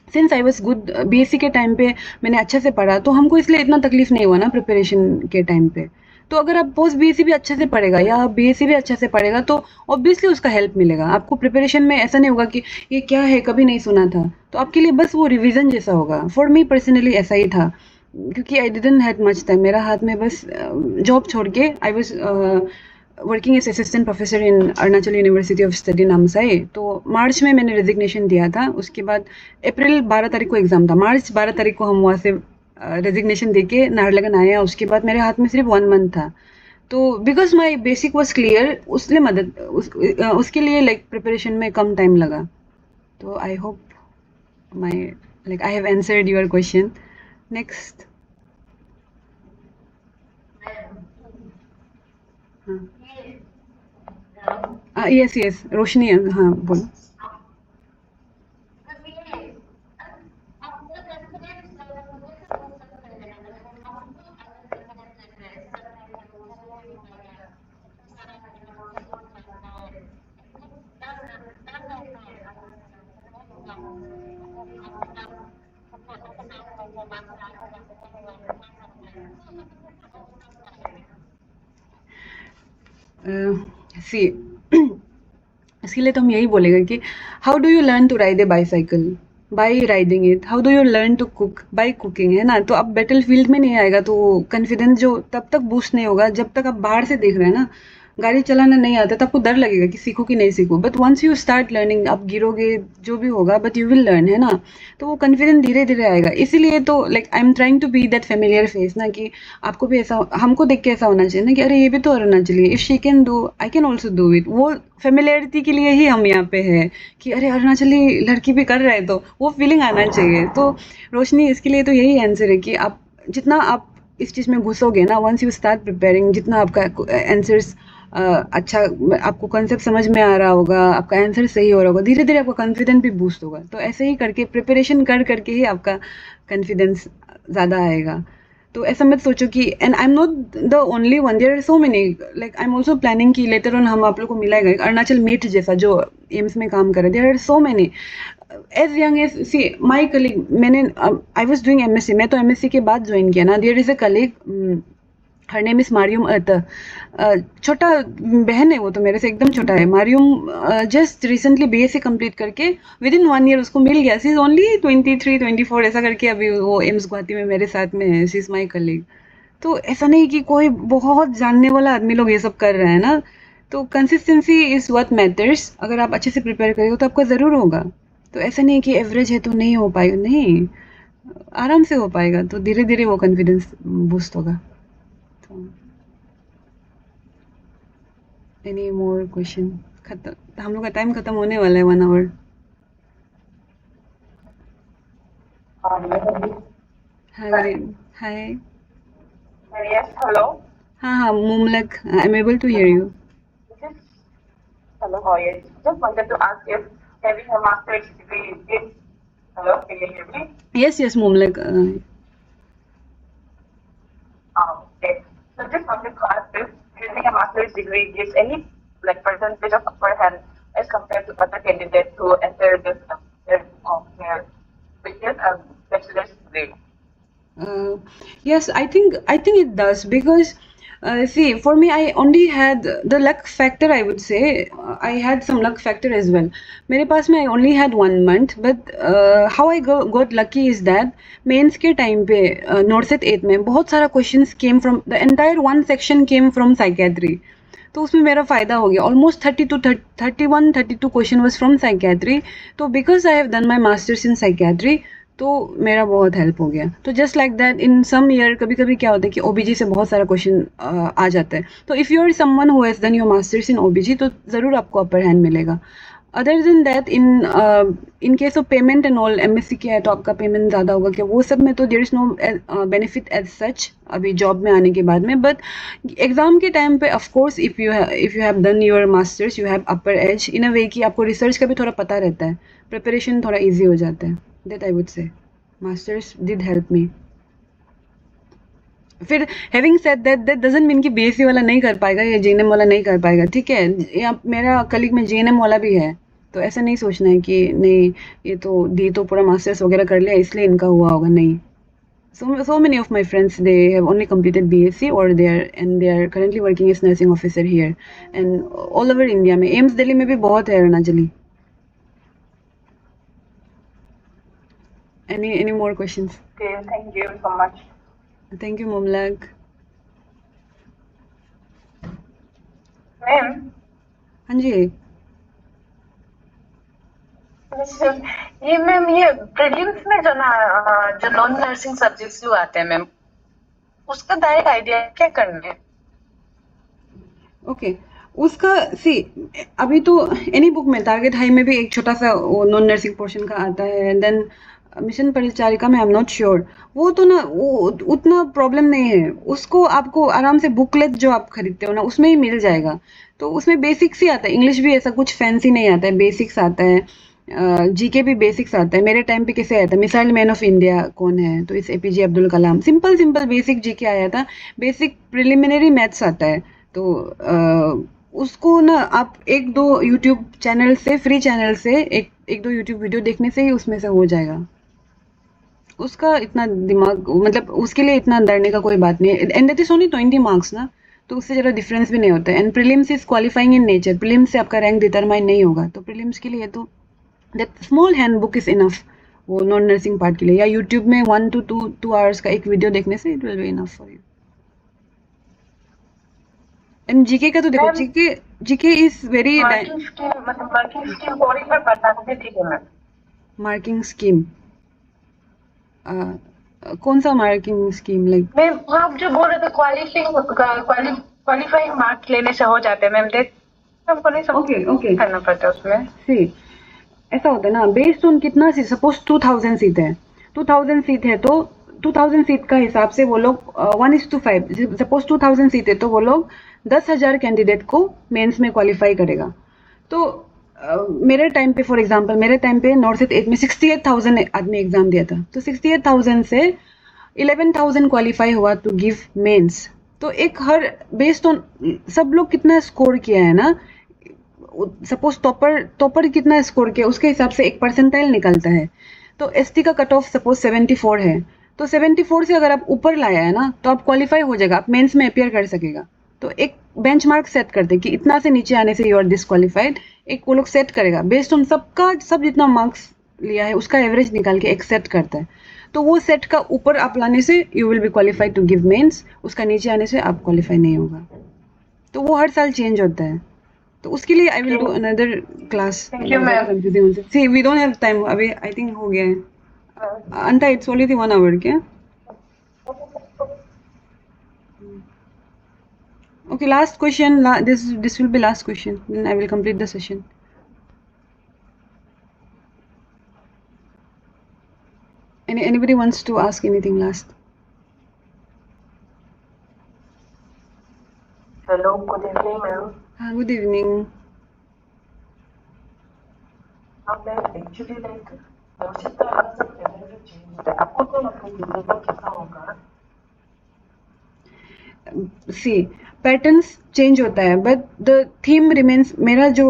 since I was good, BSc के टाइम पे मैंने अच्छे से पढ़ा, तो हमको इसलिए इतना तकलीफ नहीं हुआ ना प्रिपरेशन के टाइम पे। तो अगर आप पोस्ट बीएससी भी अच्छे से पढ़ेगा या बीएससी भी अच्छे से पढ़ेगा, तो ऑब्वियसली उसका हेल्प मिलेगा आपको प्रिपरेशन में। ऐसा नहीं होगा कि ये क्या है, कभी नहीं सुना था, तो आपके लिए बस वो रिवीजन जैसा होगा। फॉर मी पर्सनली ऐसा ही था, क्योंकि I didn't had much time, मेरा हाथ में बस जॉब छोड़ के I was working as assistant professor in Arunachal university of study Namsai. तो मार्च में मैंने रेजिग्नेशन दिया था, उसके बाद अप्रैल 12 तारीख को एग्ज़ाम था, मार्च 12 तारीख को हम वहाँ से रेजिग्नेशन दे के नाहरलगन आया। उसके बाद मेरे हाथ में सिर्फ 1 मंथ था, तो because my basic was clear, उसने उसके लिए लाइक प्रिपरेशन में कम टाइम लगा। तो I hope my like I have answered your question. Next. हाँ, यस यस, रोशनी, हाँ बोलो। सी इसके लिए तो हम यही बोलेगा कि how do you learn to ride a bicycle? By riding it. How do you learn to cook? By cooking, है ना। तो अब बैटल फील्ड में नहीं आएगा तो कॉन्फिडेंस जो तब तक बूस्ट नहीं होगा जब तक आप बाहर से देख रहे हैं ना। गाड़ी चलाना नहीं आता तो आपको डर लगेगा कि सीखो कि नहीं सीखो, but once you start learning, आप गिरोगे जो भी होगा बट यू विल लर्न, है ना। तो वो कॉन्फिडेंस धीरे धीरे आएगा। इसीलिए तो like I am trying to be that familiar face ना, कि आपको भी ऐसा, हमको देख के ऐसा होना चाहिए ना कि अरे ये भी तो अरुणाचली है, if she can do I can also do it. वो फेमिलियरिटी के लिए ही हम यहाँ पे है कि अरे अरुणाचली लड़की भी कर रहा है, तो वो फीलिंग आना चाहिए। तो रोशनी, इसके लिए तो यही आंसर है कि आप जितना आप इस चीज़ में घुसोगे ना, वंस यू स्टार्ट प्रिपेयरिंग, जितना आपका आंसर्स अच्छा, आपको कॉन्सेप्ट समझ में आ रहा होगा, आपका आंसर सही हो रहा होगा, धीरे धीरे आपका कॉन्फिडेंस भी बूस्ट होगा। तो ऐसे ही करके प्रिपरेशन कर करके ही आपका कॉन्फिडेंस ज़्यादा आएगा। तो ऐसा मत सोचो कि, and I am not the only one, there are so many, like I am also planning कि लेटर ऑन हम आप लोग को मिलेगा एक अरुणाचल मीट जैसा जो एम्स में काम कर रहे, there are so many as young as, see my colleague, मैंने आई वॉज डूइंग एमएससी, मैं तो एमएससी के बाद ज्वाइन किया ना। There is a colleague, her name is Mariam अत, छोटा बहन है वो, तो मेरे से एकदम छोटा है। मारियम जस्ट रिसेंटली बीएससी कंप्लीट करके विद इन 1 ईयर उसको मिल गया। सी इज ओनली 23-24 ऐसा करके, अभी वो एम्स गुवाहाटी में मेरे साथ में है। सी इज माई कलीग। तो ऐसा नहीं कि कोई बहुत जानने वाला आदमी लोग ये सब कर रहे हैं ना। तो कंसिस्टेंसी इज व्हाट मैटर्स। अगर आप अच्छे से प्रिपेयर करेंगे तो आपका ज़रूर होगा। तो ऐसा नहीं कि एवरेज है तो नहीं हो पाएगा, नहीं, आराम से हो पाएगा। तो धीरे धीरे वो कॉन्फिडेंस बूस्ट होगा। तो एनी मोर क्वेश्चन? खत्म, हम लोग का टाइम खत्म होने वाला है, 1 hour. Hi hi. Yes, hello. हाँ हाँ मुमलक, I am able to hear you. Just, hello, how are you? Just wanted to ask if having a master's degree is, hello, can you hear me? Yes yes मुमलक। Okay. So just wanted to ask if having a master's degree gives any like percentage of upper hand as compared to other candidates who enter this here with just a bachelor's degree. Yes, I think it does, because see, for me, I only had the luck factor, I would say. I had some luck factor as well. मेरे पास में I only had 1 month, but how I got lucky is that mains के time पे NORCET 8 में बहुत सारा questions came from the entire 1 section came from psychiatry. तो उसमें मेरा फ़ायदा हो गया। Almost 31-32 question was from psychiatry. तो because I have done my masters in psychiatry, तो मेरा बहुत हेल्प हो गया। तो just like that in some year कभी कभी क्या होता है कि ओबीजी से बहुत सारा क्वेश्चन आ जाता है। तो if you are someone who has done your masters in OBG, तो ज़रूर आपको अपर हैंड मिलेगा। Other than that, in case of payment and all, MSc के है तो आपका पेमेंट ज़्यादा होगा क्या, वो सब में तो there is no benefit as such अभी जॉब में आने के बाद में। बट एग्जाम के टाइम पे of course if you have done your masters, you have upper edge in a way कि आपको रिसर्च का भी थोड़ा पता रहता है, प्रिपरेशन थोड़ा ईजी हो जाता है। That I would say masters did help me. फिर having said that, that doesn't mean कि बीएससी वाला नहीं कर पाएगा या जेएनएम वाला नहीं कर पाएगा, ठीक है। या मेरा कलीग में जेएनएम वाला भी है, तो ऐसा नहीं सोचना है कि नहीं ये तो दी तो पूरा मास्टर्स वगैरह कर लिया इसलिए इनका हुआ होगा, नहीं। So many of my friends, they have only completed BSc or they are currently working as nursing officer here and all over India में, एम्स दिल्ली में भी बहुत है अरुणाचली। Any more questions? Okay, thank you so much. Thank you मुमलक। Ma'am, हाँ जी। ये ma'am, ये प्रीलिम्स में जो ना जो नॉन नर्सिंग सब्जेक्ट्स जो आते हैं मैम, उसका डायरेक्ट आइडिया क्या करना है? ओके उसका सी, अभी तो एनी बुक में टारगेट हाई में भी एक छोटा सा वो नॉन नर्सिंग पोर्शन का आता है। देन मिशन परिचारिका में आई एम नॉट श्योर, वो तो ना वो उतना प्रॉब्लम नहीं है। उसको आपको आराम से बुकलेट जो आप खरीदते हो ना उसमें ही मिल जाएगा। तो उसमें बेसिक्स ही आता है, इंग्लिश भी ऐसा कुछ फैंसी नहीं आता है, बेसिक्स आता है। जीके भी बेसिक्स आता है। मेरे टाइम पे कैसे आया था, मिसाइल मैन ऑफ इंडिया कौन है, तो इस APJ Abdul Kalam, simple simple basic GK आया था। बेसिक प्रिलिमिनरी मैथ्स आता है। तो उसको ना आप एक दो यूट्यूब चैनल से, फ्री चैनल से एक दो यूट्यूब वीडियो देखने से ही उसमें से हो जाएगा। उसका इतना दिमाग, मतलब उसके लिए इतना डरने का कोई बात नहीं है। And that is only 20 marks ना, तो उससे ज़रा डिफरेंस भी नहीं होता है। And prelims is qualifying in nature, prelims से आपका रैंक डिटरमाइन नहीं होगा। तो प्रीलिम्स के लिए तो that small hand book is enough, वो नॉन नर्सिंग पार्ट के लिए। या यूट्यूब में 1 to 2 hours का एक वीडियो देखने से it will be enough for you. And GK का तो देखो, GK GK is very marking scheme, मतलब मार्किंग स्कीम और एक बार बता दीजिए, ठीक है मैम। मार्किंग स्कीम, कौन सा मार्किंग स्कीम? लाइक मैम आप जो बोल रहे थे क्वालिफाइंग मार्क्स लेने से हो जाते हैं मैम, देख हमको नहीं सब ओके करना पड़ता उसमें। सी ऐसा होता है ना, बेस्ड ऑन कितना सीट, सपोज 2000 सीट है, 2000 सीट है तो 2000 सीट का हिसाब से वो लोग 1:5, सपोज 2000 सीट है तो वो लोग 10,000 कैंडिडेट को मेंस में क्वालिफाई करेगा। तो मेरे टाइम पे, फॉर एग्जांपल मेरे टाइम पे नॉर्थ 8 में 68,000 आदमी एग्जाम दिया था, तो 68,000 से 11,000 क्वालिफाई हुआ टू गिव मेंस। तो एक हर बेस्ड ऑन सब लोग कितना स्कोर किया है ना, सपोज टॉपर कितना स्कोर किया उसके हिसाब से एक परसेंटाइल निकलता है। तो एसटी का कट ऑफ सपोज 74 है, तो 74 से अगर आप ऊपर लाया है ना तो आप क्वालिफाई हो जाएगा, आप मेंस में अपियर कर सकेगा। तो एक बेंचमार्क सेट करते कि इतना से नीचे आने से यू आर डिसक्वालिफाइड, एक वो लोग सेट करेगा बेस्ड ऑन सबका, सब जितना मार्क्स लिया है उसका एवरेज निकाल के एक सेट करता है। तो वो सेट का ऊपर आप लाने से you will be qualified to give mains, उसका नीचे आने से आप क्वालिफाई नहीं होगा। तो वो हर साल चेंज होता है, तो उसके लिए I will do another class. Thank you ma'am. See we don't have time अभी, आई थिंक हो गया है अंता, इट्स ओनली 1 आवर क्या? Okay, last question, this will be last question, then I will complete the session. Anybody wants to ask anything last? Hello, good evening ma'am. हाँ, good evening. हाँ ma'am, actually like nursing का हर sub level में change होता है, आपको क्या लगता है कि लेवल कैसा होगा? सी पैटर्न्स चेंज होता है बट द थीम रिमेन्स। मेरा जो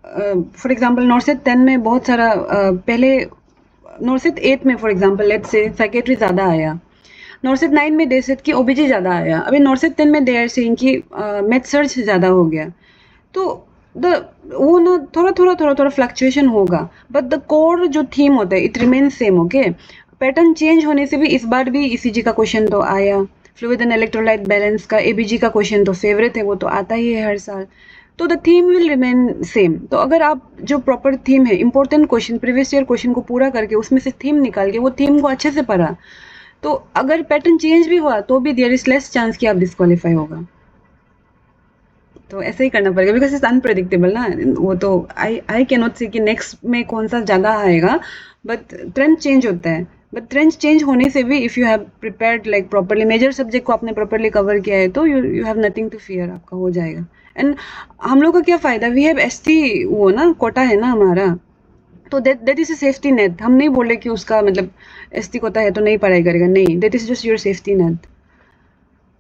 फॉर एग्जांपल नॉर्सेट 10 में बहुत सारा पहले नॉर्सेट 8 में for example let's say psychiatry ज़्यादा आया, नॉर्सेट 9 में डेसेट की ओबीजी ज़्यादा आया, अभी नॉर्सेट 10 में दे आर सेइंग कि मेथ सर्च ज़्यादा हो गया। तो द वो ना थोड़ा फ्लक्चुएशन होगा बट द कोर जो थीम होता है it remains same. Okay, pattern change होने से भी इस बार भी ईसीजी का क्वेश्चन तो आया, फ्लूइड एंड इलेक्ट्रोलाइट बैलेंस का एबीजी का क्वेश्चन तो फेवरेट है, वो तो आता ही है हर साल। तो the theme will remain same. तो अगर आप जो प्रॉपर थीम है, important question previous year question को पूरा करके उसमें से थीम निकाल के वो थीम को अच्छे से पढ़ा, तो अगर पैटर्न चेंज भी हुआ तो भी देयर इज लेस चांस कि आप डिस्क्वालीफाई होगा। तो ऐसे ही करना पड़ेगा बिकॉज इट्स अनप्रेडिक्टेबल ना, वो तो आई कैन नॉट से कि नेक्स्ट में कौन सा ज़्यादा आएगा, बट ट्रेंड चेंज होता है। बट ट्रेंड चेंज होने से भी if you have prepared like properly, major subject को आपने प्रॉपरली कवर किया है तो you have nothing to fear, आपका हो जाएगा। एंड हम लोग का क्या फ़ायदा, वी हैव एसटी वो ना कोटा है ना हमारा, तो that is a safety net. हम नहीं बोले कि उसका मतलब एसटी कोटा है तो नहीं पढ़ाई करेगा, नहीं, that is just your safety net.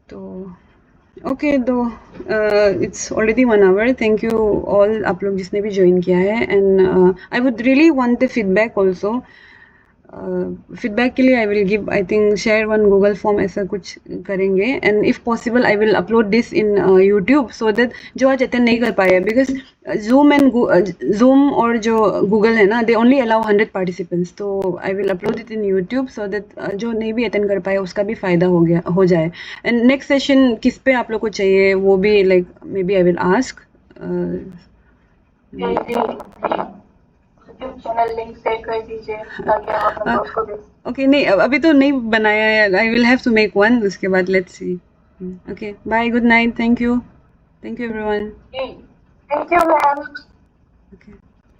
तो ओके, तो it's already 1 hour. Thank you all, आप लोग जिसने भी ज्वाइन किया है, and I would really want the feedback also. Feedback के लिए I will give, I think share one Google form, ऐसा कुछ करेंगे। And if possible I will upload this in YouTube so that जो आज अटेंड नहीं कर पाए, बिकॉज जूम और जो गूगल है ना दे ओनली अलाउ 100 पार्टिसिपेंट्स, तो आई will upload it in YouTube so that जो नहीं भी अटेंड कर पाए उसका भी फ़ायदा हो जाए। एंड नेक्स्ट सेशन किस पे आप लोग को चाहिए वो भी like maybe I will ask. Channel link share कर दीजिए ताकि हम अपने दोस्त को देख। ओके, नहीं अभी तो नहीं बनाया है, I will have to make one, उसके बाद let's see. Okay, bye, good night, thank you everyone. Thank you ma'am. Okay.